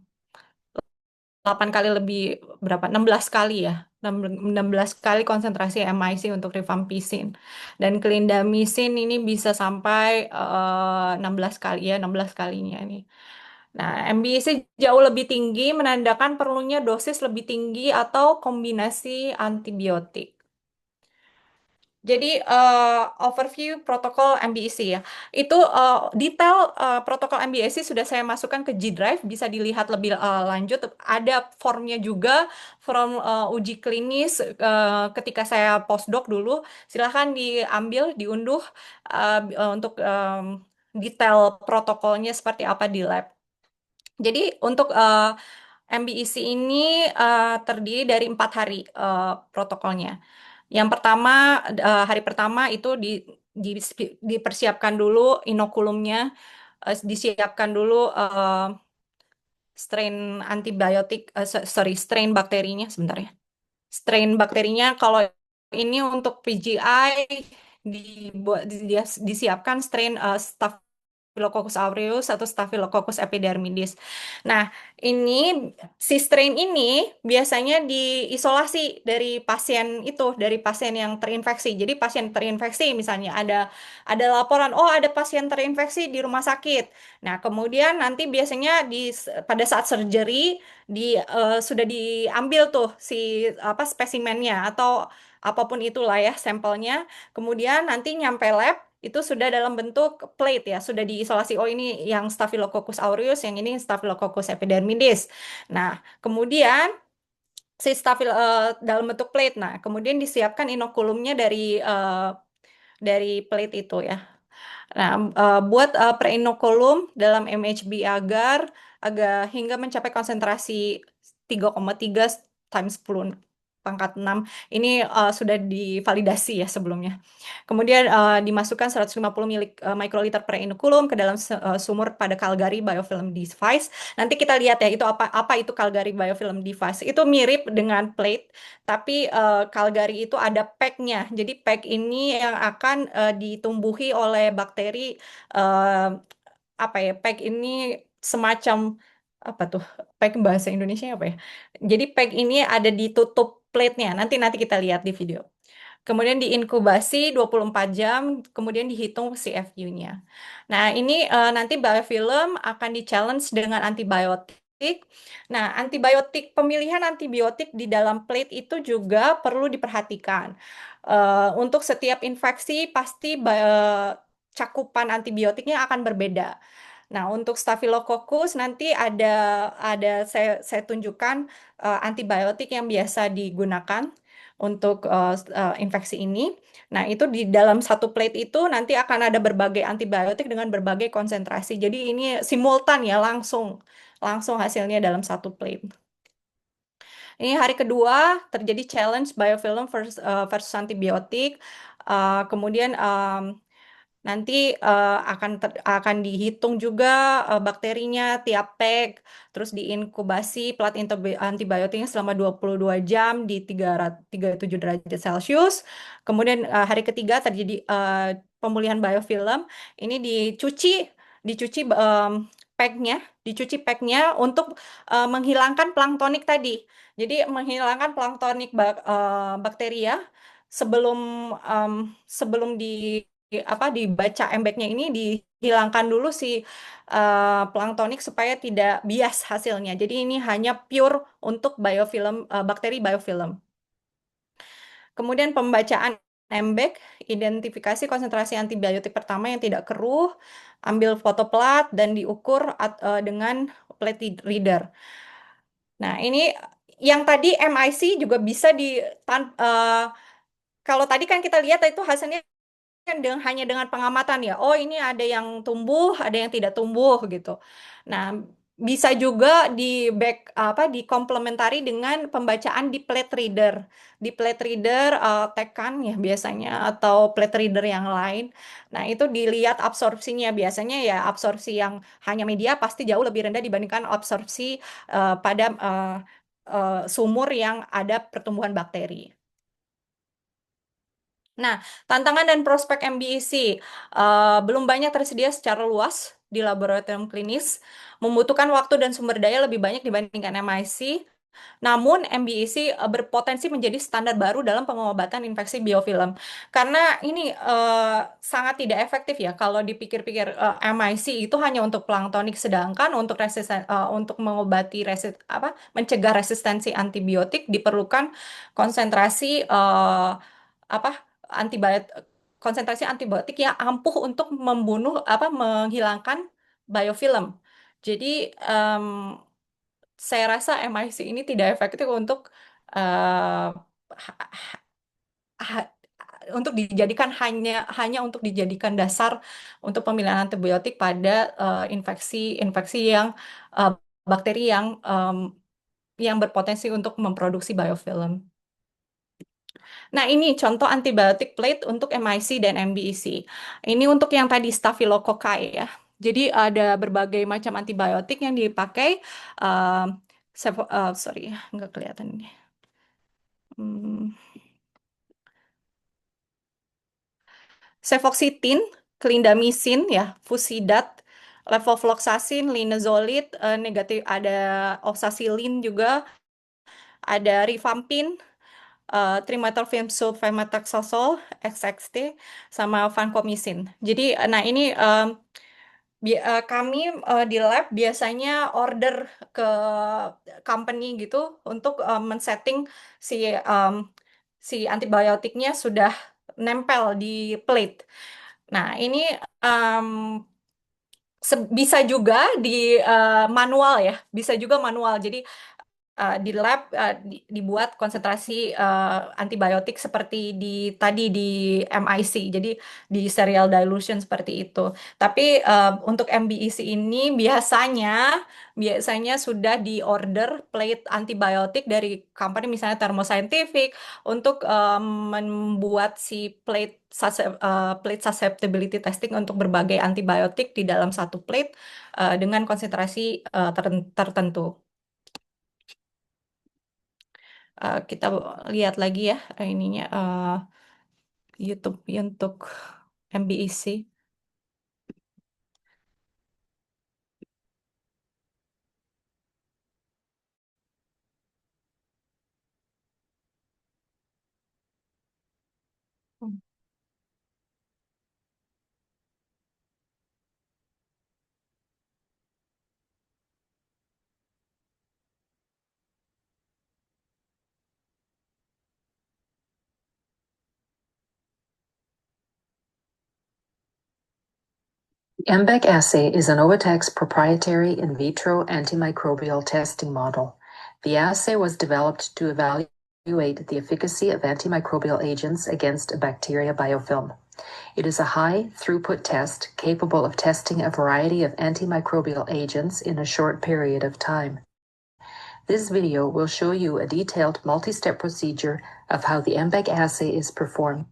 A: kali lebih, berapa? 16 kali ya. 16 kali konsentrasi MIC untuk rifampicin. Dan clindamycin ini bisa sampai 16 kali ya, 16 kalinya ini. Nah, MBC jauh lebih tinggi menandakan perlunya dosis lebih tinggi atau kombinasi antibiotik. Jadi overview protokol MBEC ya. Itu detail protokol MBEC sudah saya masukkan ke G Drive, bisa dilihat lebih lanjut. Ada formnya juga, form uji klinis ketika saya postdoc dulu. Silahkan diambil, diunduh untuk detail protokolnya seperti apa di lab. Jadi untuk MBEC ini terdiri dari 4 hari protokolnya. Yang pertama, hari pertama itu dipersiapkan dulu inokulumnya, disiapkan dulu strain antibiotik, strain bakterinya sebentar ya. Strain bakterinya kalau ini untuk PGI dibuat disiapkan strain Staphylococcus aureus atau Staphylococcus epidermidis. Nah, ini si strain ini biasanya diisolasi dari pasien itu, dari pasien yang terinfeksi. Jadi pasien terinfeksi misalnya ada laporan, oh ada pasien terinfeksi di rumah sakit. Nah, kemudian nanti biasanya pada saat surgery sudah diambil tuh si apa spesimennya atau apapun itulah ya sampelnya. Kemudian nanti nyampe lab itu sudah dalam bentuk plate ya, sudah diisolasi. Oh ini yang Staphylococcus aureus, yang ini Staphylococcus epidermidis. Nah, kemudian si dalam bentuk plate. Nah, kemudian disiapkan inokulumnya dari plate itu ya. Nah, buat preinokulum dalam MHB agar hingga mencapai konsentrasi 3,3 times 10 pangkat 6. Ini sudah divalidasi ya sebelumnya. Kemudian dimasukkan 150 mikroliter per inokulum ke dalam sumur pada Calgary biofilm device. Nanti kita lihat ya itu apa itu Calgary biofilm device. Itu mirip dengan plate, tapi Calgary itu ada pack-nya. Jadi pack ini yang akan ditumbuhi oleh bakteri apa ya? Pack ini semacam apa tuh? Pack bahasa Indonesia apa ya? Jadi pack ini ada di tutup plate-nya. Nanti kita lihat di video. Kemudian diinkubasi 24 jam, kemudian dihitung CFU-nya. Nah, ini nanti biofilm akan di-challenge dengan antibiotik. Nah, pemilihan antibiotik di dalam plate itu juga perlu diperhatikan. Untuk setiap infeksi pasti cakupan antibiotiknya akan berbeda. Nah, untuk Staphylococcus nanti saya tunjukkan antibiotik yang biasa digunakan untuk infeksi ini. Nah, itu di dalam satu plate itu nanti akan ada berbagai antibiotik dengan berbagai konsentrasi. Jadi ini simultan ya, langsung hasilnya dalam satu plate. Ini hari kedua terjadi challenge biofilm versus antibiotik. Kemudian nanti akan dihitung juga bakterinya tiap pack, terus diinkubasi plat antibiotiknya selama 22 jam di 37 derajat Celcius. Kemudian hari ketiga terjadi pemulihan biofilm. Ini dicuci packnya, untuk menghilangkan planktonik tadi. Jadi menghilangkan planktonik bakteria sebelum dibaca embeknya ini dihilangkan dulu si planktonik supaya tidak bias hasilnya. Jadi ini hanya pure untuk biofilm bakteri biofilm. Kemudian pembacaan MBAC, identifikasi konsentrasi antibiotik pertama yang tidak keruh, ambil foto plat dan diukur dengan plate reader. Nah, ini yang tadi MIC juga bisa kalau tadi kan kita lihat itu hasilnya kan hanya dengan pengamatan ya. Oh, ini ada yang tumbuh, ada yang tidak tumbuh gitu. Nah, bisa juga dikomplementari dengan pembacaan di plate reader. Di plate reader tekan ya biasanya atau plate reader yang lain. Nah, itu dilihat absorpsinya. Biasanya ya absorpsi yang hanya media pasti jauh lebih rendah dibandingkan absorpsi pada sumur yang ada pertumbuhan bakteri. Nah, tantangan dan prospek MBEC belum banyak tersedia secara luas di laboratorium klinis, membutuhkan waktu dan sumber daya lebih banyak dibandingkan MIC. Namun, MBEC berpotensi menjadi standar baru dalam pengobatan infeksi biofilm. Karena ini sangat tidak efektif ya kalau dipikir-pikir MIC itu hanya untuk planktonik, sedangkan untuk mengobati mencegah resistensi antibiotik diperlukan konsentrasi antibiotik konsentrasi antibiotik yang ampuh untuk menghilangkan biofilm. Jadi saya rasa MIC ini tidak efektif eh, ha- ha- untuk dijadikan hanya untuk dijadikan dasar untuk pemilihan antibiotik pada infeksi yang eh, bakteri yang berpotensi untuk memproduksi biofilm. Nah, ini contoh antibiotik plate untuk MIC dan MBEC. Ini untuk yang tadi Staphylococcus ya. Jadi ada berbagai macam antibiotik yang dipakai. um, Sorry, nggak kelihatan ini. Hmm, Cefoxitin, clindamycin ya, Fusidat, levofloxacin, linezolid, negatif ada oxacillin juga, ada rifampin, trimethyl sulfamethoxazole XXT sama vancomycin. Jadi, nah ini kami di lab biasanya order ke company gitu untuk men-setting si antibiotiknya sudah nempel di plate. Nah, ini em, bisa juga di manual ya, bisa juga manual. Jadi di lab dibuat konsentrasi antibiotik seperti tadi di MIC, jadi di serial dilution seperti itu. Tapi untuk MBEC ini biasanya sudah di order plate antibiotik dari company misalnya Thermo Scientific untuk membuat si plate susceptibility testing untuk berbagai antibiotik di dalam satu plate dengan konsentrasi tertentu. Kita lihat lagi ya ininya YouTube untuk MBEC.
E: The MBEC assay is an Novotec's proprietary in vitro antimicrobial testing model. The assay was developed to evaluate the efficacy of antimicrobial agents against a bacteria biofilm. It is a high throughput test capable of testing a variety of antimicrobial agents in a short period of time. This video will show you a detailed multi-step procedure of how the MBEC assay is performed.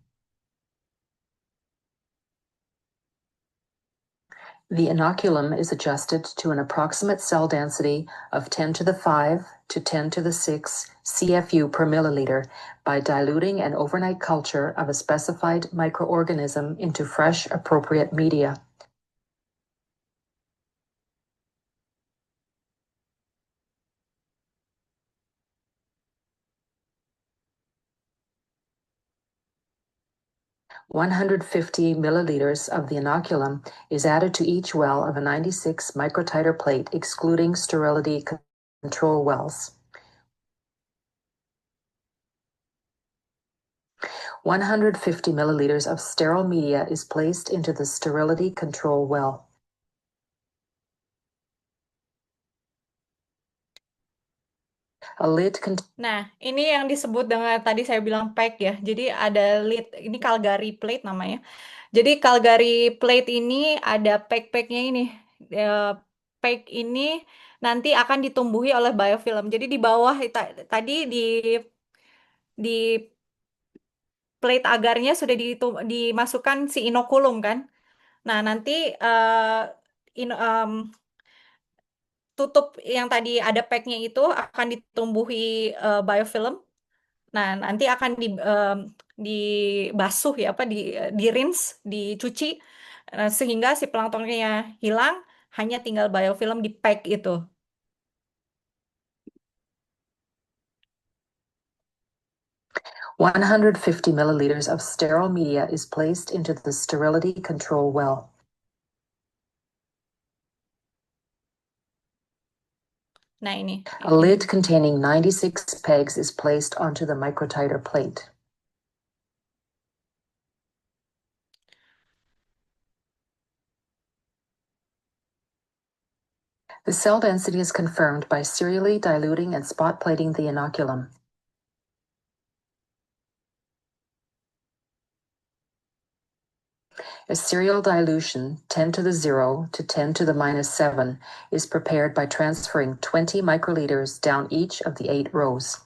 E: The inoculum is adjusted to an approximate cell density of 10 to the 5 to 10 to the 6 CFU per milliliter by diluting an overnight culture of a specified microorganism into fresh, appropriate media. "150 milliliters of the inoculum is added to each well of a 96 microtiter plate, excluding sterility control wells. 150 milliliters of sterile media is placed into the sterility control well. A lid
A: Nah, ini yang disebut dengan tadi saya bilang pack ya. Jadi ada lid, ini Calgary plate namanya. Jadi Calgary plate ini ada pack-packnya ini. Pack ini nanti akan ditumbuhi oleh biofilm. Jadi di bawah tadi di plate agarnya sudah dimasukkan si inokulum kan. Nah, nanti tutup yang tadi ada packnya itu akan ditumbuhi biofilm. Nah, nanti akan dibasuh ya, di-rinse, dicuci, sehingga si planktonnya hilang, hanya tinggal biofilm di pack itu.
E: $150 milliliters of sterile media is placed into the sterility control well.
A: Nah, ini.
E: A lid containing 96 pegs is placed onto the microtiter plate. The cell density is confirmed by serially diluting and spot plating the inoculum. A serial dilution 10 to the 0 to 10 to the minus 7 is prepared by transferring 20 microliters down each of the 8 rows.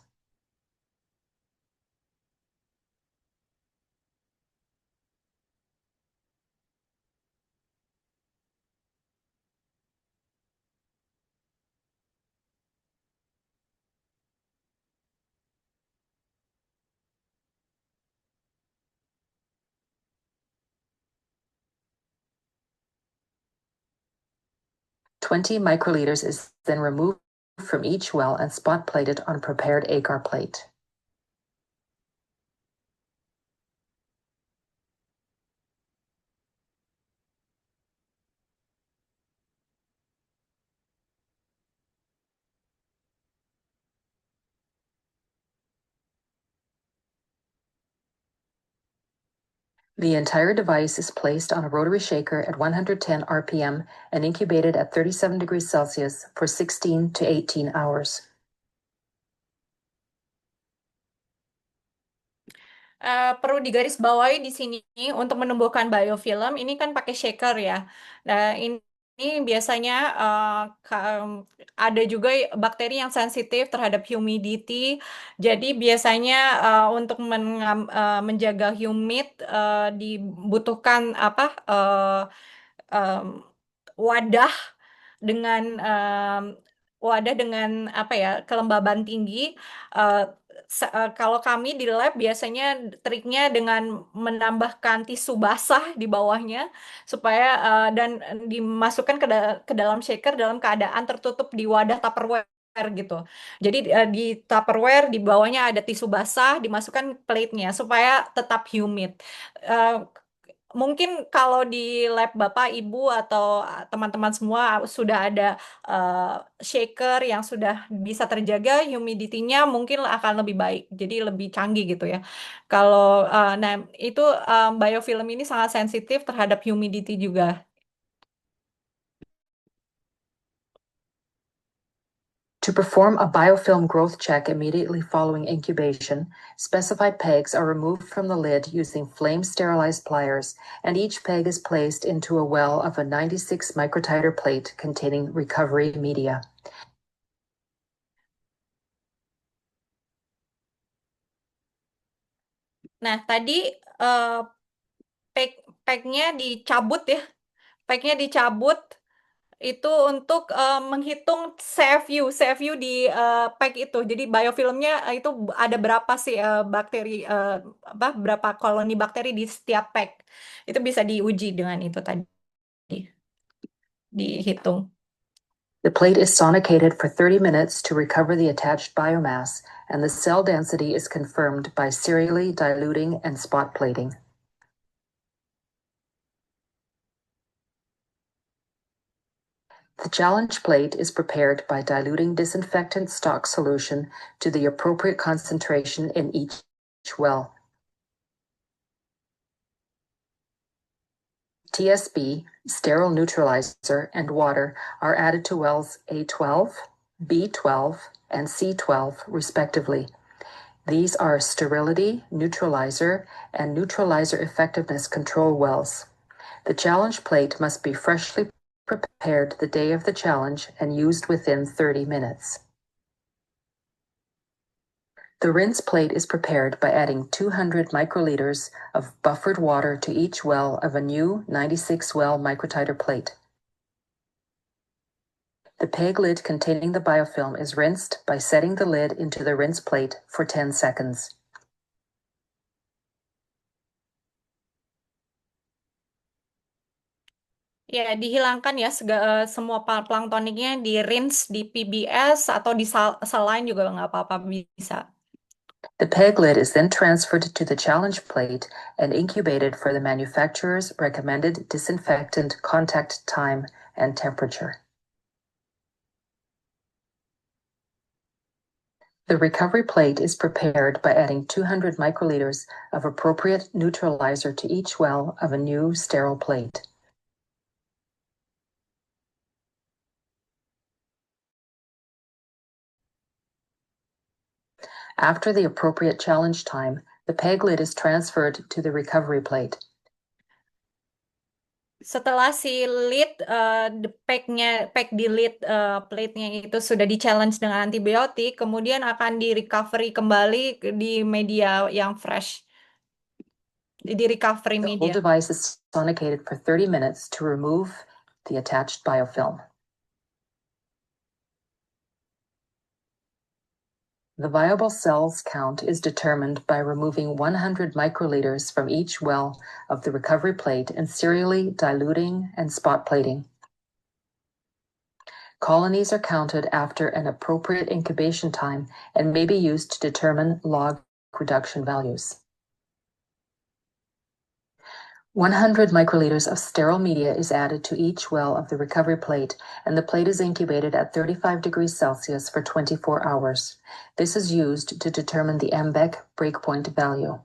E: Twenty microliters is then removed from each well and spot plated on prepared agar plate. The entire device is placed on a rotary shaker at 110 RPM and incubated at 37 degrees Celsius for 16 to 18 hours.
A: Perlu digarisbawahi di sini untuk menumbuhkan biofilm ini kan pakai shaker ya. Nah, ini biasanya ada juga bakteri yang sensitif terhadap humidity. Jadi biasanya untuk menjaga humid dibutuhkan wadah dengan apa ya, kelembaban tinggi. Kalau kami di lab biasanya triknya dengan menambahkan tisu basah di bawahnya supaya dan dimasukkan ke dalam shaker dalam keadaan tertutup di wadah Tupperware gitu. Jadi di Tupperware di bawahnya ada tisu basah, dimasukkan plate-nya supaya tetap humid. Mungkin kalau di lab Bapak, Ibu, atau teman-teman semua sudah ada shaker yang sudah bisa terjaga humidity-nya mungkin akan lebih baik, jadi lebih canggih gitu ya. Kalau nah itu biofilm ini sangat sensitif terhadap humidity juga.
E: To perform a biofilm growth check immediately following incubation, specified pegs are removed from the lid using flame-sterilized pliers, and each peg is placed into a well of a 96 microtiter plate containing recovery media.
A: Nah, tadi peg-nya dicabut ya. Peg-nya dicabut itu untuk menghitung CFU di pack itu. Jadi biofilmnya itu ada berapa sih bakteri berapa koloni bakteri di setiap pack. Itu bisa diuji dengan itu tadi. Dihitung.
E: The plate is sonicated for 30 minutes to recover the attached biomass, and the cell density is confirmed by serially diluting and spot plating. The challenge plate is prepared by diluting disinfectant stock solution to the appropriate concentration in each well. TSB, sterile neutralizer, and water are added to wells A12, B12, and C12, respectively. These are sterility, neutralizer, and neutralizer effectiveness control wells. The challenge plate must be freshly prepared the day of the challenge and used within 30 minutes. The rinse plate is prepared by adding 200 microliters of buffered water to each well of a new 96 well microtiter plate. The PEG lid containing the biofilm is rinsed by setting the lid into the rinse plate for 10 seconds.
A: Ya, dihilangkan ya semua planktoniknya di rinse di PBS atau di saline juga nggak apa-apa bisa.
E: The PEG lid is then transferred to the challenge plate and incubated for the manufacturer's recommended disinfectant contact time and temperature. The recovery plate is prepared by adding 200 microliters of appropriate neutralizer to each well of a new sterile plate. After the appropriate challenge time, the PEG lid is transferred to the recovery plate.
A: Setelah si lid, pack di lid plate-nya itu sudah di-challenge dengan antibiotik, kemudian akan di-recovery kembali di media yang fresh. Di recovery
E: The whole
A: media.
E: device is sonicated for 30 minutes to remove the attached biofilm. The viable cells count is determined by removing 100 microliters from each well of the recovery plate and serially diluting and spot plating. Colonies are counted after an appropriate incubation time and may be used to determine log reduction values. 100 microliters of sterile media is added to each well of the recovery plate, and the plate is incubated at 35 degrees Celsius for 24 hours. This is used to determine the MBEC breakpoint value.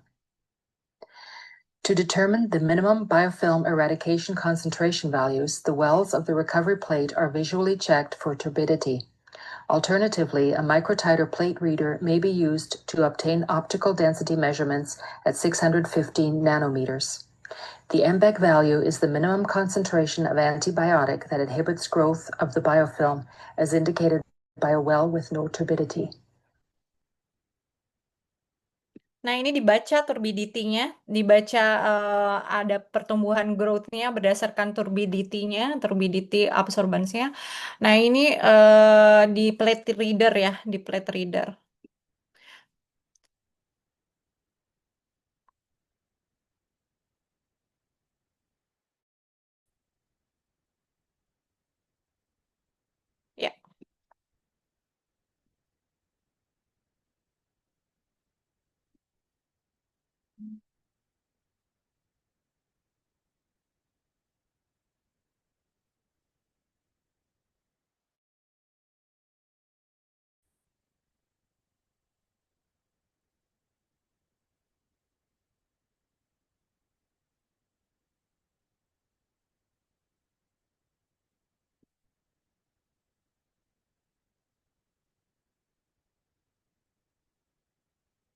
E: To determine the minimum biofilm eradication concentration values, the wells of the recovery plate are visually checked for turbidity. Alternatively, a microtiter plate reader may be used to obtain optical density measurements at 615 nanometers. The MBEC value is the minimum concentration of antibiotic that inhibits growth of the biofilm, as indicated by a well with no turbidity.
A: Nah, ini dibaca turbidity-nya, dibaca ada pertumbuhan growth-nya berdasarkan turbidity-nya, turbidity absorbance-nya. Nah, ini di plate reader ya, di plate reader. Ya.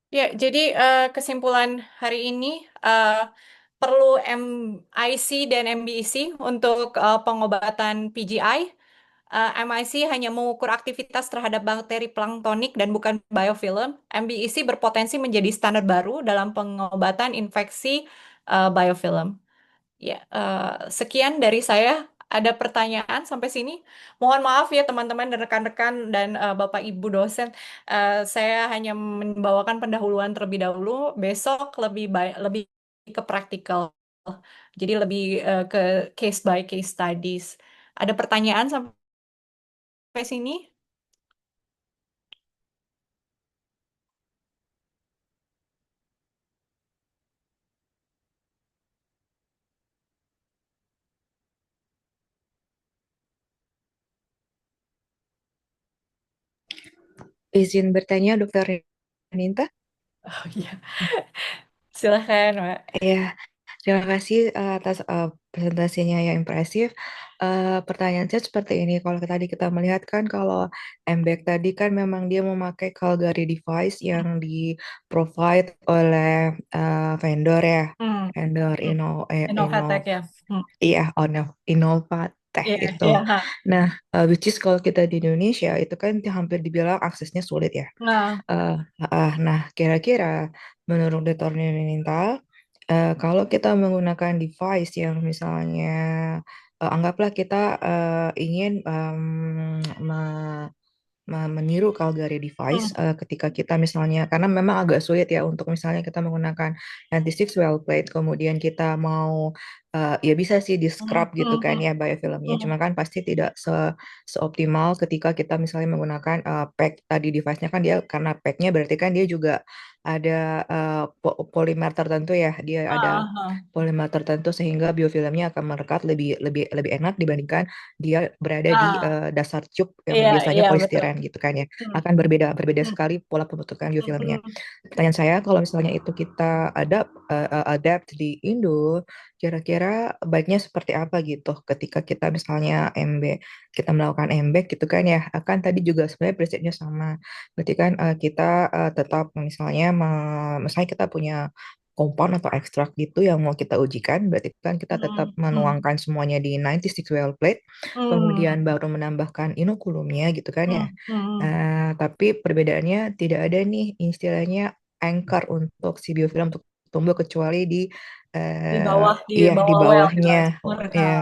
A: Ya, jadi kesimpulan hari ini perlu MIC dan MBEC untuk pengobatan PGI. MIC hanya mengukur aktivitas terhadap bakteri planktonik dan bukan biofilm. MBEC berpotensi menjadi standar baru dalam pengobatan infeksi biofilm. Ya, sekian dari saya. Ada pertanyaan sampai sini? Mohon maaf ya teman-teman dan rekan-rekan dan Bapak Ibu dosen. Saya hanya membawakan pendahuluan terlebih dahulu. Besok lebih ke praktikal. Jadi lebih ke case by case studies. Ada pertanyaan sampai sini?
F: Izin bertanya, Dokter Ninta?
A: Oh iya. Silahkan, Mbak.
F: Ya, terima kasih atas presentasinya yang impresif. Pertanyaan saya seperti ini, kalau tadi kita melihat kan kalau MBAC tadi kan memang dia memakai Calgary device yang di-provide oleh vendor ya,
A: Hmm.
F: vendor
A: Innovatec ya. Hmm.
F: iya, Innovatech
A: Iya,
F: itu.
A: iya. Ha.
F: Nah, which is kalau kita di Indonesia itu kan hampir dibilang aksesnya sulit ya.
A: Nah,
F: Nah, kira-kira menurut Dr. Nininta, kalau kita menggunakan device yang misalnya anggaplah kita ingin meniru Calgary device
A: hmm.
F: ketika kita misalnya karena memang agak sulit ya untuk misalnya kita menggunakan 96 well plate kemudian kita mau ya bisa sih di
A: Hmm.
F: scrub gitu kan
A: Hmm.
F: ya biofilmnya
A: Hmm.
F: cuma kan pasti tidak seoptimal ketika kita misalnya menggunakan pack tadi device-nya kan dia karena packnya berarti kan dia juga ada polimer tertentu ya dia ada
A: Ah,
F: polimer tertentu sehingga biofilmnya akan merekat lebih lebih lebih enak dibandingkan dia berada di
A: ah.
F: dasar cup yang
A: Iya,
F: biasanya
A: iya, betul.
F: polistiren gitu kan ya
A: Hmm.
F: akan berbeda berbeda
A: Hmm.
F: sekali pola pembentukan biofilmnya.
A: Hmm.
F: Pertanyaan saya kalau misalnya itu kita adapt di Indo, kira-kira baiknya seperti apa gitu ketika kita misalnya kita melakukan MBAC gitu kan ya akan tadi juga sebenarnya prinsipnya sama. Berarti kan kita tetap misalnya kita punya compound atau ekstrak gitu yang mau kita ujikan, berarti kan kita tetap
A: Hmm. Hmm.
F: menuangkan semuanya di 96 well plate,
A: Hmm.
F: kemudian baru menambahkan inokulumnya gitu kan ya.
A: Hmm. Hmm.
F: Tapi perbedaannya tidak ada nih istilahnya anchor untuk si biofilm untuk tumbuh kecuali
A: Di
F: iya di
A: bawah well, di bawah
F: bawahnya.
A: sumur.
F: Ya,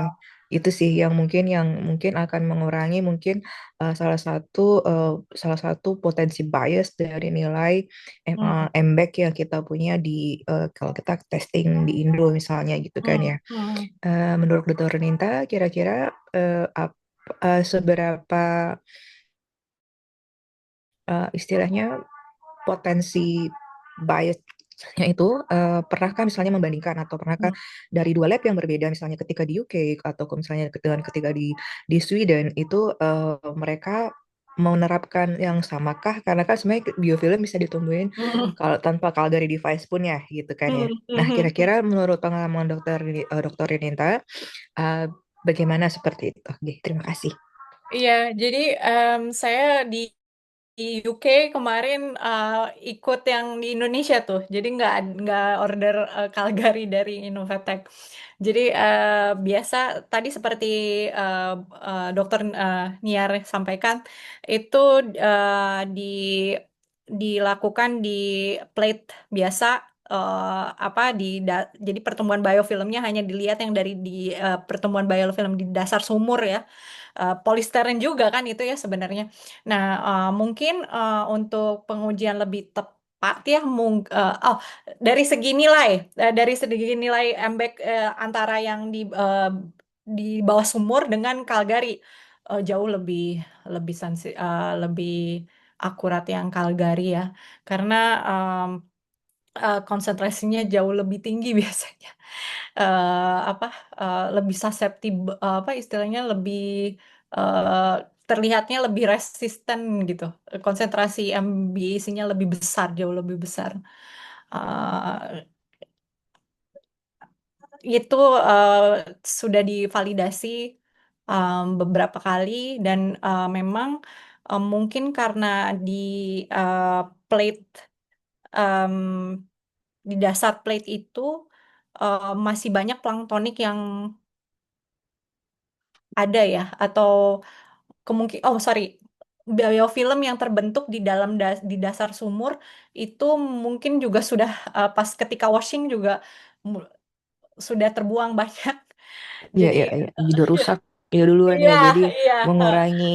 F: itu sih yang mungkin akan mengurangi mungkin salah satu potensi bias dari nilai
A: Hmm.
F: MBAC yang kita punya kalau kita testing di Indo misalnya gitu kan
A: Hmm.
F: ya.
A: Hmm.
F: Menurut Dr. Renita, kira-kira seberapa istilahnya potensi biasnya itu pernahkah misalnya membandingkan atau pernahkah
A: Hmm.
F: dari dua lab yang berbeda misalnya ketika di UK atau misalnya dengan ketika di Sweden itu mereka menerapkan yang samakah karena kan sebenarnya biofilm bisa ditumbuhin
A: Hmm.
F: kalau tanpa Calgary device pun ya gitu kan ya.
A: Hmm.
F: Nah,
A: Hmm.
F: kira-kira menurut pengalaman dokter Rininta bagaimana seperti itu? Oke, terima kasih.
A: Iya, jadi saya di UK kemarin ikut yang di Indonesia tuh, jadi nggak order Calgary dari Innovatec. Jadi biasa tadi seperti uh, Dokter Niar sampaikan itu di dilakukan di plate biasa. Jadi pertumbuhan biofilmnya hanya dilihat yang dari di pertumbuhan biofilm di dasar sumur ya. Polisteren juga kan itu ya sebenarnya. Nah, mungkin untuk pengujian lebih tepat ya, dari segi nilai MBAC antara yang di bawah sumur dengan Calgary jauh lebih lebih akurat yang Calgary ya, karena konsentrasinya jauh lebih tinggi biasanya. Apa lebih susceptible apa istilahnya lebih eh, terlihatnya lebih resisten gitu. Konsentrasi MBAC-nya lebih besar, jauh lebih besar. Eh, itu sudah divalidasi beberapa kali dan memang mungkin karena di eh, plate em, di dasar plate itu masih banyak planktonik yang ada ya atau oh sorry, biofilm yang terbentuk di dalam di dasar sumur itu mungkin juga sudah pas ketika washing juga mu- sudah terbuang banyak.
F: Iya,
A: Jadi
F: iya, iya. Jadi rusak ya duluan
A: iya
F: ya. Jadi
A: iya.
F: mengurangi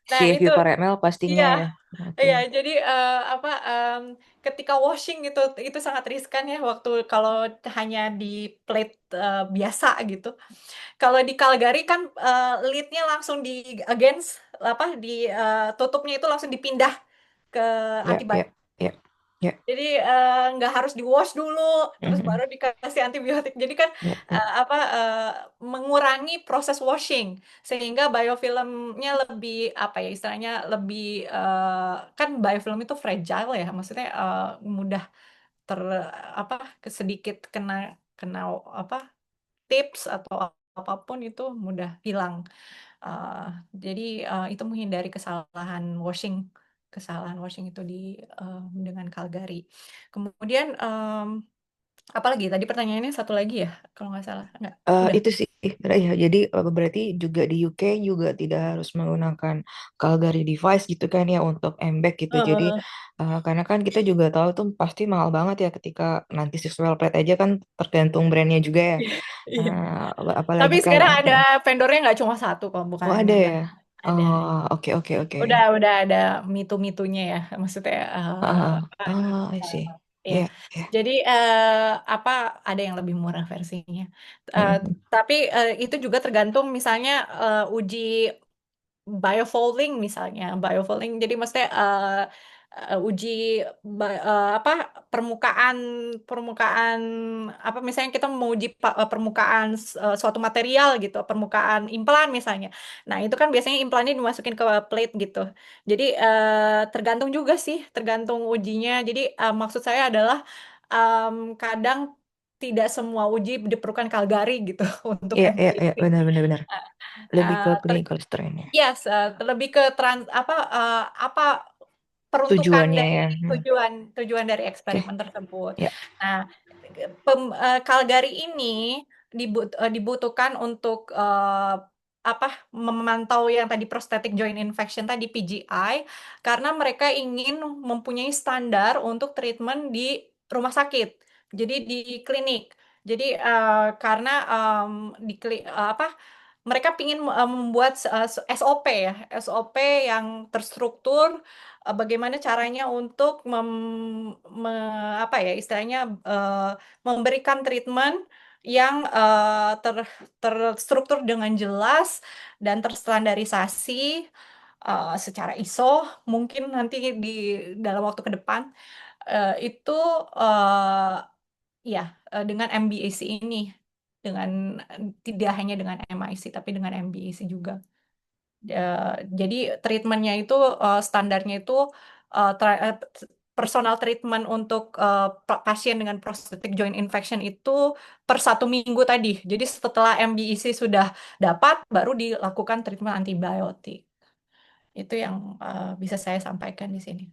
F: si
A: Nah itu
F: VPRML pastinya
A: iya
F: ya. Oke.
A: iya. Jadi apa ketika washing itu sangat riskan ya waktu kalau hanya di plate biasa gitu. Kalau di Calgary kan lidnya langsung di against apa di tutupnya itu langsung dipindah ke
F: Ya,
A: antibiotik.
F: ya, ya, ya,
A: Jadi nggak harus di wash dulu, terus
F: mhm,
A: baru dikasih antibiotik. Jadi kan
F: ya, ya,
A: mengurangi proses washing sehingga biofilmnya lebih apa ya istilahnya lebih kan biofilm itu fragile ya, maksudnya mudah ter apa sedikit kena kena apa tips atau apapun itu mudah hilang. Eh, jadi itu menghindari kesalahan washing itu dengan Calgary. Kemudian apa lagi? Tadi pertanyaannya satu lagi ya, kalau nggak salah. Nggak, udah.
F: Itu sih, ya. Jadi berarti juga di UK juga tidak harus menggunakan Calgary device gitu kan ya untuk MBAC gitu. Jadi
A: Heeh.
F: karena kan kita juga tahu tuh pasti mahal banget ya ketika nanti siswell plate aja kan tergantung brandnya juga ya.
A: Iya. Tapi
F: Apalagi kan
A: sekarang ada
F: ada.
A: vendornya nggak cuma satu kok,
F: Oh
A: bukan
F: ada
A: bukan
F: ya.
A: ada.
F: Oh oke oke oke.
A: Udah ada mitu-mitunya ya, maksudnya
F: I see.
A: ya.
F: Ya ya.
A: Jadi apa ada yang lebih murah versinya. Eh,
F: Mm-mm.
A: tapi itu juga tergantung misalnya uji biofolding misalnya, biofolding. Jadi maksudnya uji apa permukaan permukaan apa misalnya kita mau uji permukaan suatu material gitu, permukaan implan misalnya. Nah, itu kan biasanya implannya dimasukin ke plate gitu. Jadi tergantung juga sih, tergantung ujinya. Jadi maksud saya adalah kadang tidak semua uji diperlukan Calgary gitu untuk
F: Iya iya iya
A: MPC.
F: benar benar benar. Lebih ke
A: Eh,
F: clinical strain-nya.
A: Yes, lebih ke apa peruntukan
F: Tujuannya
A: dari
F: ya. Hmm.
A: tujuan dari
F: Oke.
A: eksperimen tersebut.
F: Ya.
A: Nah, Calgary ini dibutuhkan untuk apa memantau yang tadi prosthetic joint infection tadi PJI karena mereka ingin mempunyai standar untuk treatment di rumah sakit. Jadi di klinik. Jadi karena apa mereka ingin membuat SOP ya, SOP yang terstruktur bagaimana caranya untuk apa ya istilahnya memberikan treatment yang terstruktur dengan jelas dan terstandarisasi secara ISO mungkin nanti di dalam waktu ke depan itu eh, ya dengan MBAC ini dengan tidak hanya dengan MIC tapi dengan MBAC juga. Jadi treatmentnya itu standarnya itu personal treatment untuk pasien dengan prosthetic joint infection itu per 1 minggu tadi. Jadi setelah MBEC sudah dapat, baru dilakukan treatment antibiotik. Itu yang bisa saya sampaikan di sini.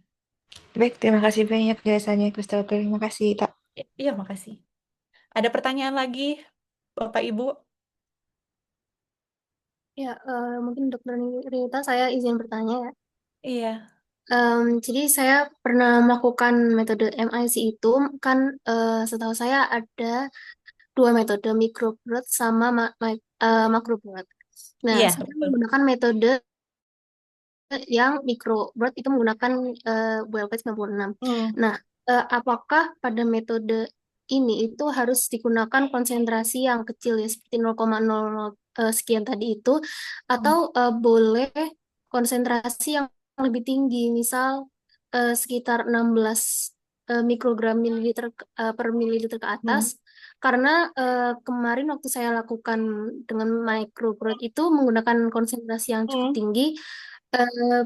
F: Baik, terima kasih banyak jelasannya, Kristal. Terima kasih, Tak.
A: Iya, makasih. Ada pertanyaan lagi, Bapak Ibu?
G: Ya, mungkin Dokter Rita, saya izin bertanya ya.
A: Iya.
G: Jadi saya pernah melakukan metode MIC itu, kan setahu saya ada dua metode, microbirth sama macrobirth. Nah,
A: Iya,
G: saya
A: betul.
G: menggunakan metode yang microbirth itu menggunakan WLP 96.
A: Hmm.
G: Nah, apakah pada metode ini itu harus digunakan konsentrasi yang kecil ya, seperti 0,00 sekian tadi itu, atau boleh konsentrasi yang lebih tinggi, misal sekitar 16 mikrogram mililiter per mililiter ke atas,
A: Hmm.
G: karena kemarin waktu saya lakukan dengan microbirth itu menggunakan konsentrasi yang cukup
A: Hmm.
G: tinggi, eh,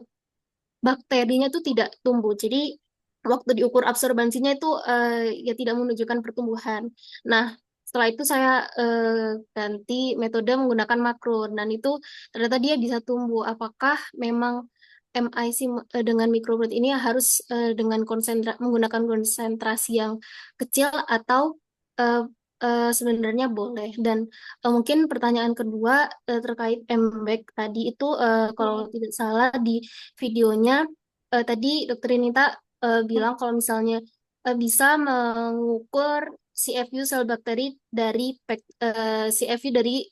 G: bakterinya itu tidak tumbuh. Jadi waktu diukur absorbansinya itu ya tidak menunjukkan pertumbuhan. Nah, setelah itu saya ganti metode menggunakan makro dan itu ternyata dia bisa tumbuh. Apakah memang MIC dengan microbird ini harus dengan menggunakan konsentrasi yang kecil atau eh, sebenarnya boleh. Dan mungkin pertanyaan kedua terkait MBAC tadi itu kalau tidak salah di videonya tadi Dokter Nita bilang kalau misalnya bisa mengukur CFU sel bakteri dari CFU dari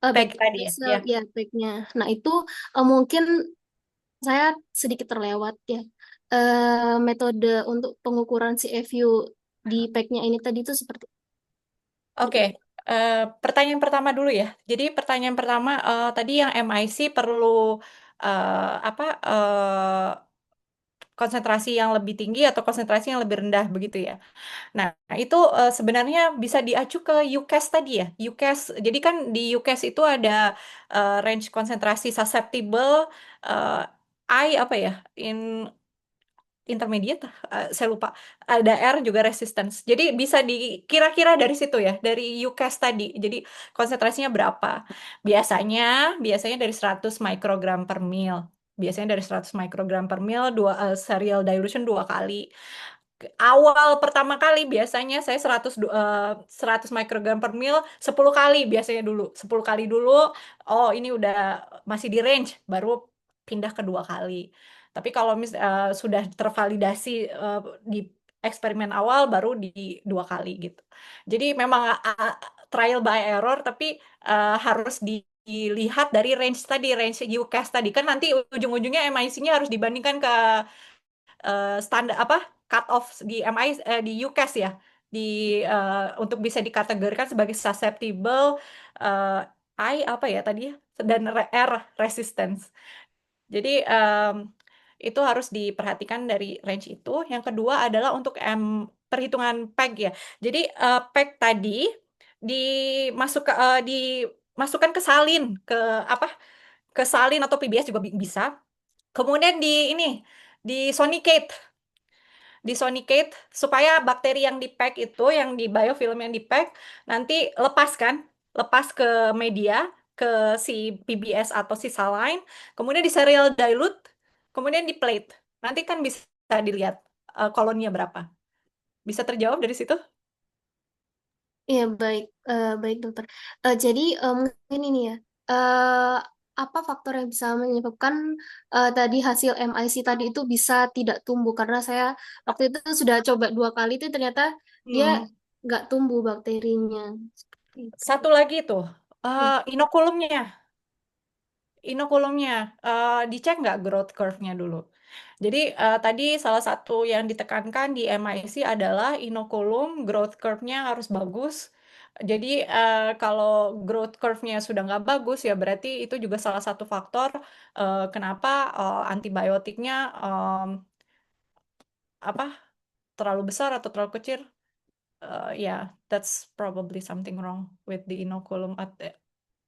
A: Baik tadi
G: bakteri
A: ya.
G: sel
A: Ya.
G: ya packnya. Nah itu mungkin saya sedikit terlewat ya. Metode untuk pengukuran CFU di packnya ini tadi itu seperti
A: Oke, pertanyaan pertama dulu ya. Jadi pertanyaan pertama tadi yang MIC perlu apa konsentrasi yang lebih tinggi atau konsentrasi yang lebih rendah begitu ya. Nah, itu sebenarnya bisa diacu ke UCAS tadi ya. UCAS. Jadi kan di UCAS itu ada range konsentrasi susceptible I apa ya? intermediate, saya lupa. Ada R juga resistance. Jadi bisa kira-kira dari situ ya, dari UCAS tadi. Jadi konsentrasinya berapa? Biasanya dari 100 mikrogram per mil. Biasanya dari 100 mikrogram per mil, serial dilution 2 kali. Awal pertama kali biasanya saya 100 mikrogram per mil 10 kali biasanya dulu. 10 kali dulu, oh ini udah masih di range, baru pindah ke 2 kali. Tapi kalau sudah tervalidasi di eksperimen awal baru di 2 kali gitu. Jadi memang trial by error, tapi harus dilihat dari range tadi, range UCAS tadi. Kan nanti ujung-ujungnya MIC-nya harus dibandingkan ke standar apa cut off di di UCAS ya, di untuk bisa dikategorikan sebagai susceptible, eh, I apa ya tadi ya, dan R resistance. Jadi itu harus diperhatikan dari range itu. Yang kedua adalah untuk perhitungan PEG ya. Jadi PEG tadi dimasukkan ke salin, ke apa, ke salin atau PBS juga bisa. Kemudian di sonicate, supaya bakteri yang di pack itu, yang di biofilm yang di pack nanti lepas ke media, ke si PBS atau si saline, kemudian di serial dilute, kemudian di plate. Nanti kan bisa dilihat koloninya berapa. Bisa terjawab dari situ?
G: Iya, baik, baik dokter. Jadi mungkin ini ya, eh, apa faktor yang bisa menyebabkan tadi hasil MIC tadi itu bisa tidak tumbuh? Karena saya waktu itu sudah coba 2 kali itu ternyata dia
A: Hmm.
G: nggak tumbuh bakterinya. Seperti itu.
A: Satu lagi tuh,
G: Hmm.
A: inokulumnya. Dicek nggak growth curve-nya dulu. Jadi tadi salah satu yang ditekankan di MIC adalah inokulum growth curve-nya harus bagus. Jadi kalau growth curve-nya sudah nggak bagus ya berarti itu juga salah satu faktor kenapa antibiotiknya apa terlalu besar atau terlalu kecil. Yeah, that's probably something wrong with the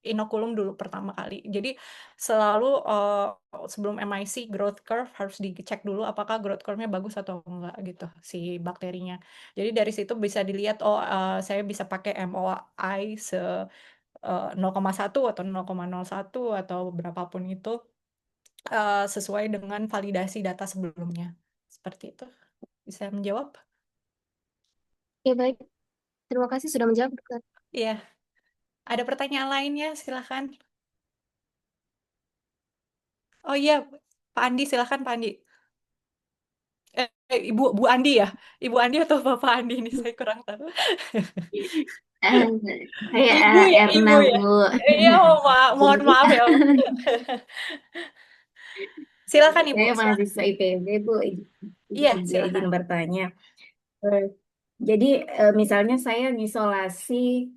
A: inokulum dulu pertama kali. Jadi selalu sebelum MIC growth curve harus dicek dulu apakah growth curve-nya bagus atau enggak gitu si bakterinya. Jadi dari situ bisa dilihat saya bisa pakai MOI 0,1 atau 0,01 atau berapapun itu sesuai dengan validasi data sebelumnya. Seperti itu. Bisa menjawab?
G: Ya baik, terima kasih sudah menjawab dokter.
A: Iya. Ada pertanyaan lainnya? Silahkan. Oh iya, Pak Andi, silahkan Pak Andi. Ibu Bu Andi ya? Ibu Andi atau Bapak Andi ini saya kurang tahu.
D: Eh, Saya
A: Ibu ya,
D: Erna,
A: ibu ya.
D: Bu.
A: Iya, mohon maaf ya. Silakan Ibu.
D: Saya mahasiswa IPB, Bu.
A: Iya,
D: Juga izin
A: silakan.
D: bertanya. Eh, Jadi misalnya saya ngisolasi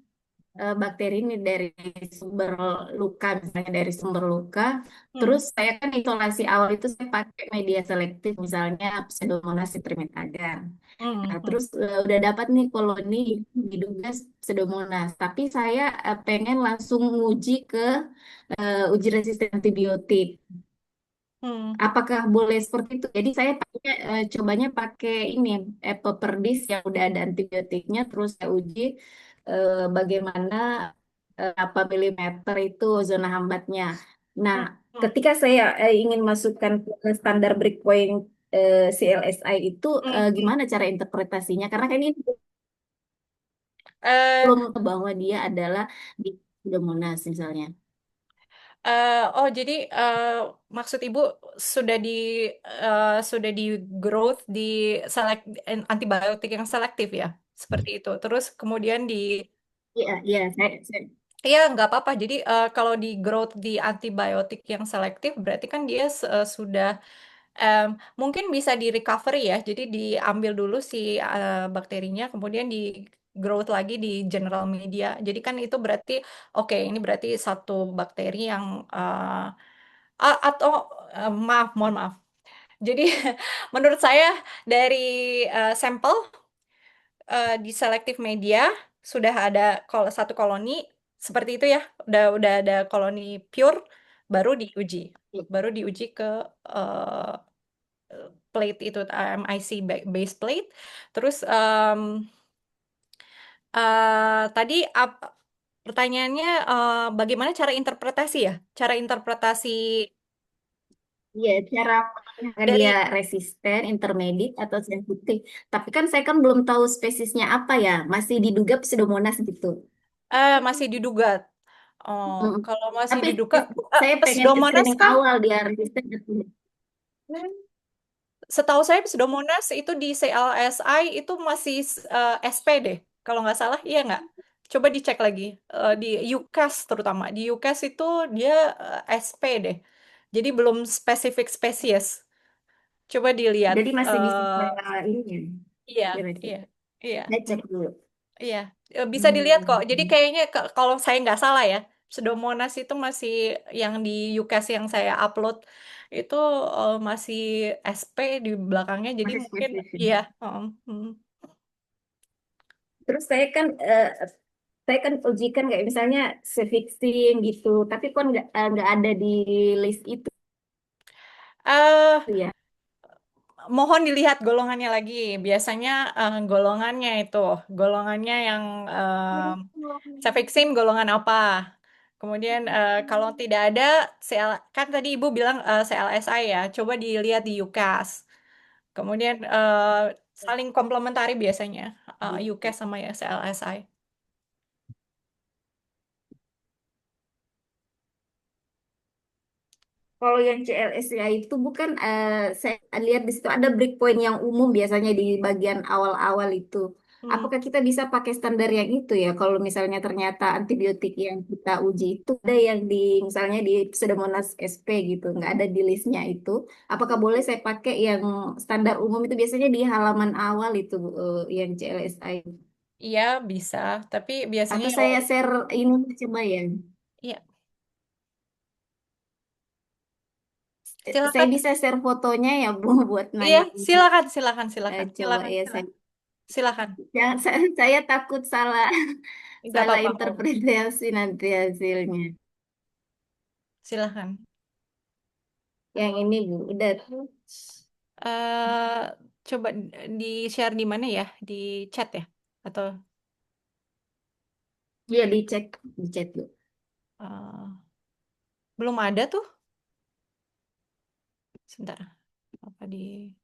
D: bakteri ini dari sumber luka, misalnya dari sumber luka.
A: Hmm.
D: Terus saya kan isolasi awal itu saya pakai media selektif, misalnya Pseudomonas citrimetada.
A: Hmm.
D: Nah,
A: Hmm.
D: terus udah dapat nih koloni diduga Pseudomonas, tapi saya pengen langsung nguji ke uji resisten antibiotik.
A: Hmm.
D: Apakah boleh seperti itu? Jadi saya cobanya pakai ini Peperdis yang udah ada antibiotiknya, terus saya uji bagaimana apa milimeter itu zona hambatnya. Nah,
A: Hmm. Hmm.
D: ketika saya ingin masukkan ke standar breakpoint CLSI itu
A: Hmm.
D: gimana cara interpretasinya? Karena kan ini
A: Eh,
D: belum ke bahwa dia adalah di Pseudomonas misalnya.
A: jadi maksud Ibu sudah di growth di select antibiotik yang selektif ya, seperti itu. Terus kemudian
D: Iya, iya, saya
A: iya, nggak apa-apa. Jadi kalau di growth di antibiotik yang selektif, berarti kan dia sudah mungkin bisa di recovery ya. Jadi diambil dulu si bakterinya, kemudian di growth lagi di general media. Jadi kan itu berarti, oke, ini berarti satu bakteri yang atau mohon maaf. Jadi menurut saya dari sampel di selective media sudah ada satu koloni seperti itu ya, udah ada koloni pure, baru diuji, ke plate itu MIC base plate. Terus tadi pertanyaannya bagaimana cara interpretasi ya? Cara interpretasi
D: Iya, cara menentukan dia
A: dari
D: resisten, intermediate, atau sensitif. Tapi kan saya kan belum tahu spesiesnya apa ya. Masih diduga Pseudomonas gitu.
A: masih diduga. Oh,
D: Mm.
A: kalau masih
D: Tapi
A: diduga,
D: saya pengen
A: Pseudomonas
D: screening
A: kah?
D: awal dia resisten atau enggak.
A: Setahu saya Pseudomonas itu di CLSI itu masih SP deh, kalau nggak salah, iya nggak? Coba dicek lagi. Di UCAS terutama. Di UCAS itu dia SP deh. Jadi belum spesifik spesies. Coba dilihat.
D: Jadi masih bisa ini ya.
A: Iya,
D: Dia
A: iya,
D: resisten.
A: iya.
D: Saya cek dulu.
A: Iya, bisa dilihat kok. Jadi
D: Hmm.
A: kayaknya kalau saya nggak salah ya, Pseudomonas itu masih yang di UCAS yang saya upload itu masih SP di belakangnya. Jadi
D: Masih
A: mungkin
D: spesifik.
A: iya.
D: Terus saya kan ujikan kayak misalnya cefixim gitu, tapi kok nggak ada di list itu
A: eh
D: ya.
A: Mohon dilihat golongannya lagi. Biasanya golongannya yang Cefixim golongan apa? Kemudian kalau tidak ada kan tadi Ibu bilang CLSI ya, coba dilihat di UCAS. Kemudian saling komplementari biasanya UCAS sama ya CLSI.
D: Kalau yang CLSA itu bukan, saya lihat di situ ada breakpoint yang umum biasanya di bagian awal-awal itu.
A: Hmm,
D: Apakah kita bisa pakai standar yang itu ya? Kalau misalnya ternyata antibiotik yang kita uji itu ada yang di misalnya di Pseudomonas SP gitu, nggak ada di listnya itu. Apakah boleh saya pakai yang standar umum itu biasanya di halaman awal itu, yang CLSA?
A: iya bisa, tapi biasanya
D: Atau
A: yang
D: saya share ini coba ya.
A: iya
D: Saya
A: silakan.
D: bisa share fotonya ya Bu buat
A: Iya,
D: nanya.
A: silakan, silakan, silakan,
D: Coba
A: silakan,
D: ya
A: silakan,
D: saya.
A: silakan.
D: Jangan, saya takut salah
A: Nggak
D: salah
A: apa-apa, nggak apa-apa.
D: interpretasi nanti hasilnya.
A: Silakan.
D: Yang ini Bu, udah
A: eh Coba di share di mana ya? Di chat ya? Atau
D: ya dicek di chat Bu.
A: eh, belum ada tuh? Sebentar. Apa di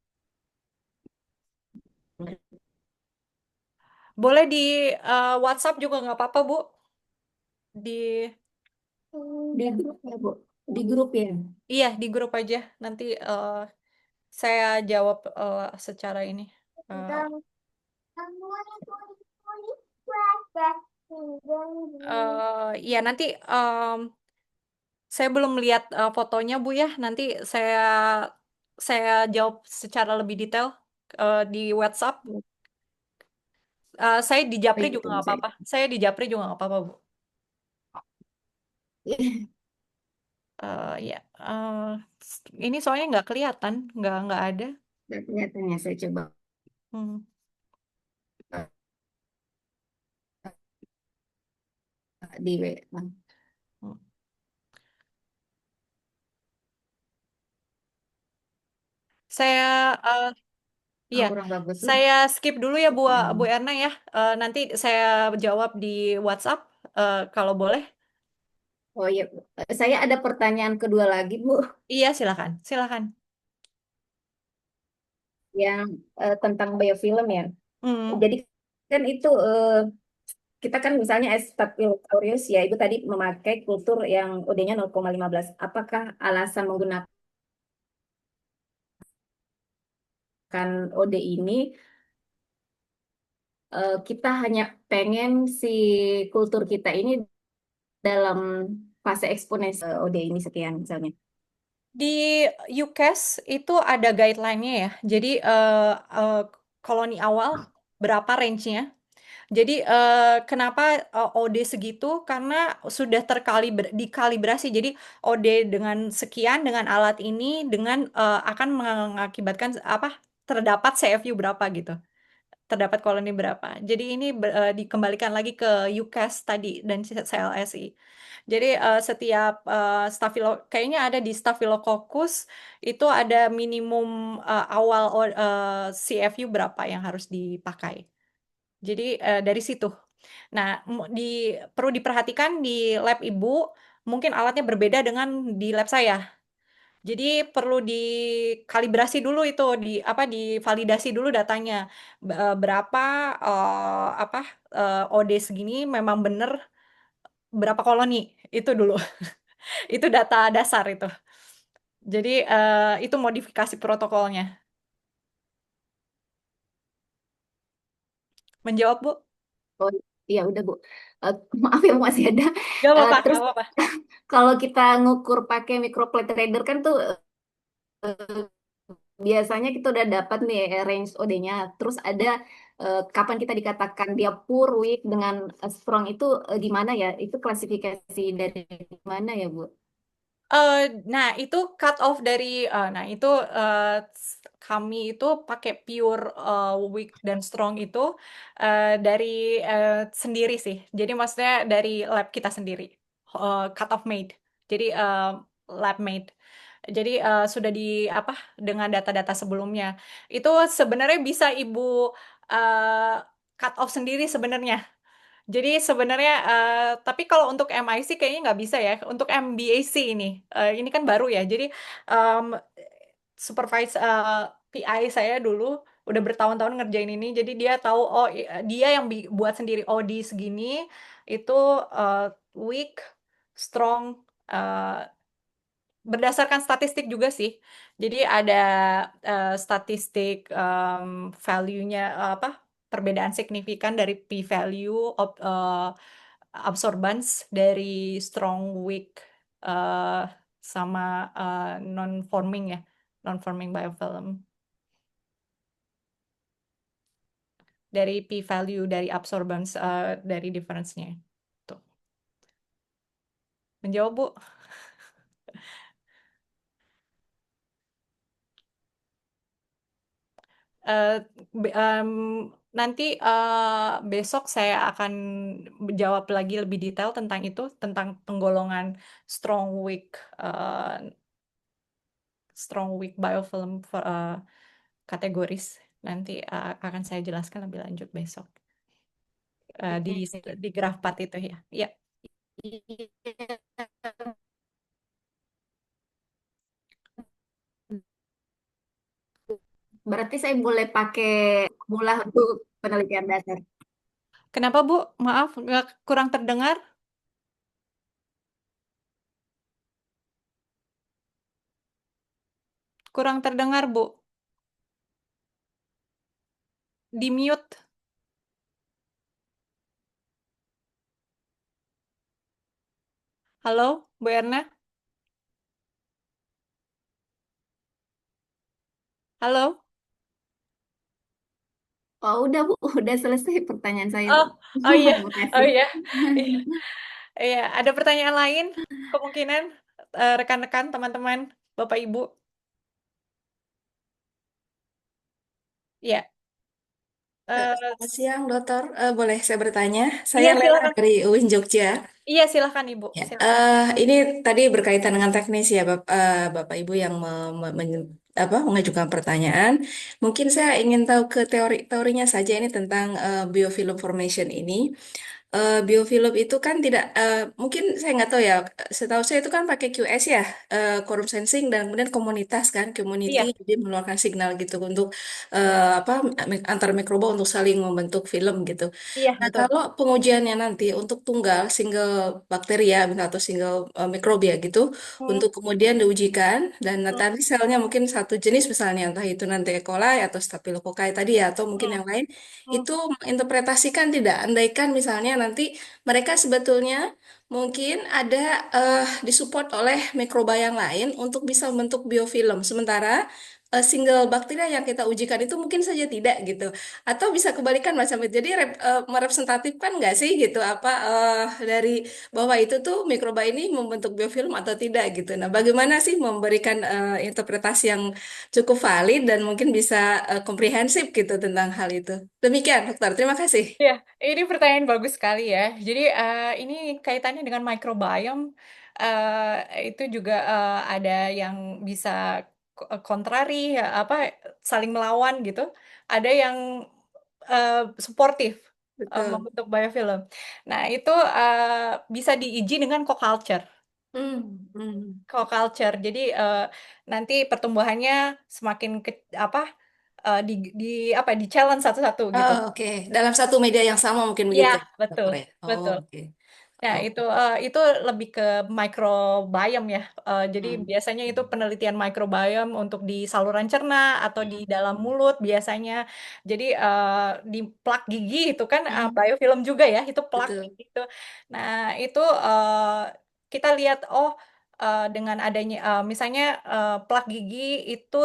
A: Boleh di WhatsApp juga nggak apa-apa, Bu. Di
D: Di grup ya Bu. Di grup ya.
A: Iya, di grup aja. Nanti saya jawab secara ini. Eh, iya, nanti saya belum lihat fotonya, Bu ya. Nanti saya jawab secara lebih detail di WhatsApp. Saya di Japri
D: Baik
A: juga
D: itu
A: nggak
D: saya.
A: apa-apa. Saya di Japri juga nggak apa-apa, Bu. Ya, ini soalnya nggak kelihatan, nggak ada.
D: Kelihatannya saya coba
A: Hmm.
D: di WA.
A: Hmm. Saya,
D: Oh,
A: iya,
D: kurang bagus Bu.
A: saya skip dulu ya Bu
D: Hmm.
A: Erna ya. Nanti saya jawab di WhatsApp kalau boleh.
D: Oh iya Bu. Saya ada pertanyaan kedua lagi Bu,
A: Iya, silakan, silakan.
D: yang tentang biofilm ya.
A: Hmm.
D: Jadi kan itu, kita kan misalnya Staphylococcus aureus ya, Ibu tadi memakai kultur yang OD-nya 0,15. Apakah alasan menggunakan OD ini, kita hanya pengen si kultur kita ini dalam fase eksponensial OD ini sekian misalnya.
A: Di UCAS itu ada guideline-nya ya. Jadi eh, koloni awal berapa range-nya? Jadi kenapa OD segitu? Karena sudah dikalibrasi. Jadi OD dengan sekian dengan alat ini dengan akan mengakibatkan apa? Terdapat CFU berapa gitu. terdapat koloni berapa. Jadi ini dikembalikan lagi ke UCAS tadi dan CLSI. Jadi setiap kayaknya ada di Staphylococcus itu ada minimum awal CFU berapa yang harus dipakai. Jadi dari situ. Nah, perlu diperhatikan di lab ibu, mungkin alatnya berbeda dengan di lab saya. Jadi perlu dikalibrasi dulu itu, divalidasi dulu datanya. Berapa OD segini memang benar berapa koloni itu dulu. Itu data dasar itu. Jadi itu modifikasi protokolnya. Menjawab, Bu?
D: Oh iya udah Bu. Eh, maaf ya Bu, masih ada.
A: Gak apa-apa,
D: Terus
A: gak apa-apa.
D: kalau kita ngukur pakai microplate reader kan tuh biasanya kita udah dapat nih range OD-nya. Terus ada kapan kita dikatakan dia poor, weak dengan strong itu gimana ya? Itu klasifikasi dari mana ya Bu?
A: Eh, nah, itu cut off dari, nah itu kami itu pakai pure weak dan strong itu dari sendiri sih. Jadi maksudnya dari lab kita sendiri, cut off made. Jadi lab made. Jadi sudah di apa dengan data-data sebelumnya. Itu sebenarnya bisa Ibu eh, cut off sendiri sebenarnya. Jadi sebenarnya, tapi kalau untuk MIC kayaknya nggak bisa ya. Untuk MBAC ini kan baru ya. Jadi um, supervise PI saya dulu udah bertahun-tahun ngerjain ini. Jadi dia tahu, oh dia yang buat sendiri. Oh di segini itu uh, weak, strong, uh, berdasarkan statistik juga sih. Jadi ada statistik value-nya apa perbedaan signifikan dari p-value absorbance dari strong weak eh, sama non-forming ya, non-forming biofilm dari p-value dari absorbance dari difference-nya. Tuh. Menjawab, Bu? Eh, nanti besok saya akan jawab lagi lebih detail tentang itu, tentang penggolongan strong weak biofilm kategoris. Nanti akan saya jelaskan lebih lanjut besok di graf 4 itu ya. Ya,
D: Berarti saya boleh pakai formula untuk penelitian dasar.
A: kenapa Bu? Maaf, kurang terdengar. Kurang terdengar, Bu. Di mute. Halo, Bu Erna? Halo?
D: Oh udah Bu, udah selesai pertanyaan saya Bu.
A: Oh, oh iya, oh
D: Makasih.
A: iya. Iya. Iya, ada pertanyaan lain? Kemungkinan rekan-rekan, teman-teman, Bapak Ibu. Ya,
H: Selamat siang, Dokter. Boleh saya bertanya? Saya
A: iya
H: Lela
A: silakan.
H: dari UIN Jogja.
A: Iya silakan Ibu.
H: Ya,
A: Silakan.
H: ini tadi berkaitan dengan teknis ya, Bapak Ibu yang mengajukan pertanyaan. Mungkin saya ingin tahu ke teorinya saja ini tentang biofilm formation ini. Biofilm itu kan tidak mungkin saya nggak tahu ya, setahu saya itu kan pakai QS ya, quorum sensing dan kemudian komunitas kan, community,
A: Iya,
H: jadi mengeluarkan signal gitu untuk apa antar mikroba untuk saling membentuk film gitu.
A: iya
H: Nah,
A: betul.
H: kalau pengujiannya nanti untuk tunggal single bakteria atau single mikrobia gitu
A: Hmm,
H: untuk kemudian diujikan dan
A: hmm,
H: nanti selnya mungkin satu jenis misalnya entah itu nanti E. coli atau Staphylococcus tadi ya atau mungkin
A: hmm,
H: yang lain
A: hmm,
H: itu menginterpretasikan tidak andaikan misalnya nanti mereka sebetulnya mungkin ada disupport oleh mikroba yang lain untuk bisa membentuk biofilm sementara single bakteria yang kita ujikan itu mungkin saja tidak gitu, atau bisa kebalikan macam itu. Jadi merepresentatifkan nggak sih gitu apa dari bahwa itu tuh mikroba ini membentuk biofilm atau tidak gitu. Nah, bagaimana sih memberikan interpretasi yang cukup valid dan mungkin bisa komprehensif gitu tentang hal itu. Demikian, dokter. Terima kasih.
A: Ya, ini pertanyaan bagus sekali ya. Jadi ini kaitannya dengan microbiome. Itu juga ada yang bisa kontrari, ya, apa saling melawan gitu. Ada yang suportif
H: Betul.
A: membentuk biofilm. Nah, itu bisa diuji dengan co-culture.
H: Hmm, hmm.
A: Co-culture. Jadi nanti pertumbuhannya semakin apa di apa di challenge satu-satu gitu.
H: Oh, oke. Dalam satu media yang sama mungkin
A: Ya,
H: begitu,
A: betul,
H: dokter ya. Oh,
A: betul.
H: oke.
A: Nah,
H: Oh,
A: itu lebih ke microbiome ya. Jadi
H: hmm.
A: biasanya itu penelitian microbiome untuk di saluran cerna atau di
H: Hmm.
A: dalam mulut biasanya. Jadi di plak gigi itu kan
H: Hmm.
A: biofilm juga ya, itu plak
H: Betul.
A: gigi itu. Nah, itu kita lihat dengan adanya misalnya plak gigi itu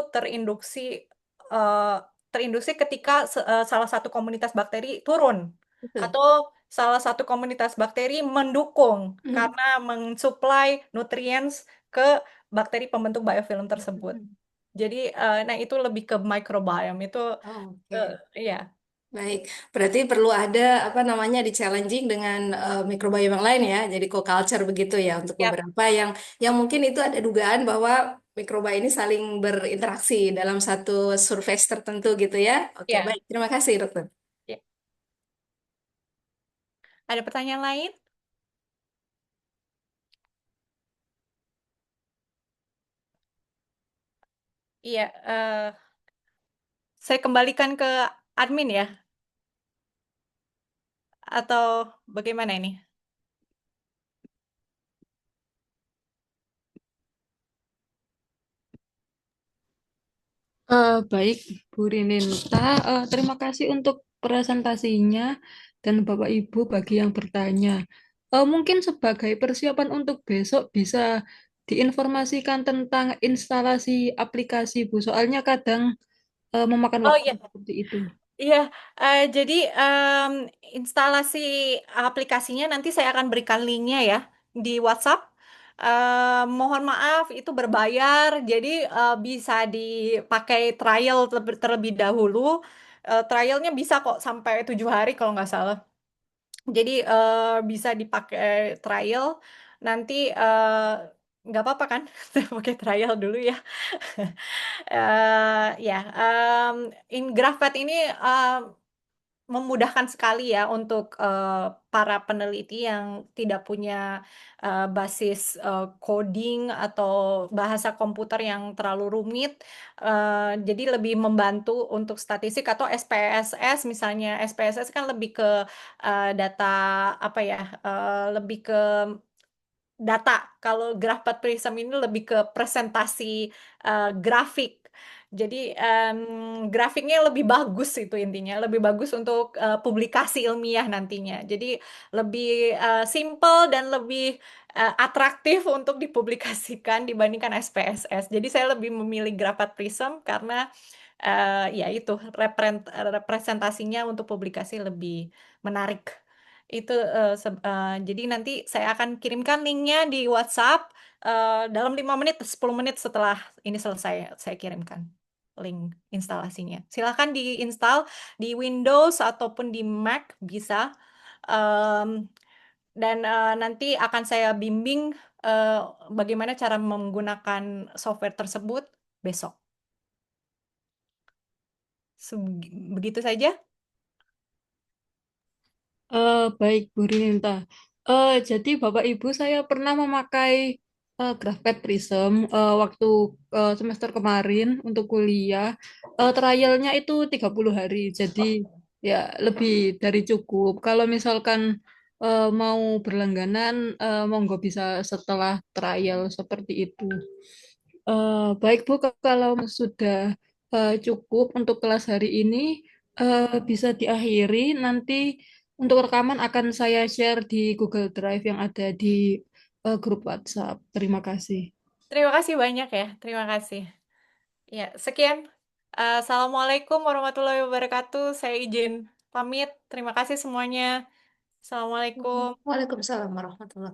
A: eh, terinduksi ketika salah satu komunitas bakteri turun
H: Betul.
A: atau salah satu komunitas bakteri mendukung
H: Hmm.
A: karena mensuplai nutrients ke bakteri pembentuk biofilm tersebut.
H: Hmm.
A: Jadi, nah itu lebih ke microbiome itu,
H: Oh,
A: eh,
H: oke.
A: ya,
H: Baik, berarti perlu ada apa namanya di challenging dengan mikrobiome yang lain ya. Jadi co-culture begitu ya untuk
A: ya,
H: beberapa yang mungkin itu ada dugaan bahwa mikroba ini saling berinteraksi dalam satu surface tertentu gitu ya. Oke,
A: ya,
H: baik. Terima kasih, dokter.
A: ya. Ada pertanyaan lain? Iya, saya kembalikan ke admin ya, atau bagaimana ini?
B: Baik, Bu Rininta, terima kasih untuk presentasinya dan Bapak Ibu bagi yang bertanya. Mungkin sebagai persiapan untuk besok bisa diinformasikan tentang instalasi aplikasi, Bu. Soalnya kadang memakan
A: Oh
B: waktu
A: iya,
B: seperti itu.
A: iya, jadi instalasi aplikasinya nanti saya akan berikan linknya ya di WhatsApp. Mohon maaf itu berbayar, jadi bisa dipakai trial terlebih dahulu. Trialnya bisa kok sampai 7 hari kalau nggak salah. Jadi bisa dipakai trial. Nanti nggak apa-apa kan? Saya pakai trial dulu ya. Ya, GraphPad ini memudahkan sekali ya untuk para peneliti yang tidak punya basis coding atau bahasa komputer yang terlalu rumit. Jadi lebih membantu untuk statistik atau SPSS misalnya. SPSS kan lebih ke data apa ya? Lebih ke data. Kalau GraphPad Prism ini lebih ke presentasi grafik. Jadi grafiknya lebih bagus itu intinya, lebih bagus untuk publikasi ilmiah nantinya. Jadi lebih simple dan lebih atraktif untuk dipublikasikan dibandingkan SPSS. Jadi saya lebih memilih GraphPad Prism karena ya itu representasinya untuk publikasi lebih menarik. Itu jadi nanti saya akan kirimkan linknya di WhatsApp dalam 5 menit, 10 menit setelah ini selesai saya kirimkan link instalasinya. Silahkan diinstal di Windows ataupun di Mac bisa. Em, dan nanti akan saya bimbing eh, bagaimana cara menggunakan software tersebut besok. Begitu saja.
B: Baik, Bu Rininta. Jadi Bapak Ibu saya pernah memakai GraphPad Prism waktu semester kemarin untuk kuliah. Trialnya itu 30 hari, jadi ya lebih dari cukup. Kalau misalkan mau berlangganan, monggo bisa setelah trial seperti itu. Baik Bu, kalau sudah cukup untuk kelas hari ini, bisa diakhiri. Nanti untuk rekaman akan saya share di Google Drive yang ada di grup WhatsApp. Terima kasih.
A: Terima kasih banyak ya. Terima kasih.
I: Ya, sekian. Assalamualaikum warahmatullahi wabarakatuh. Saya izin pamit. Terima kasih semuanya. Assalamualaikum.
H: Waalaikumsalam warahmatullahi wabarakatuh.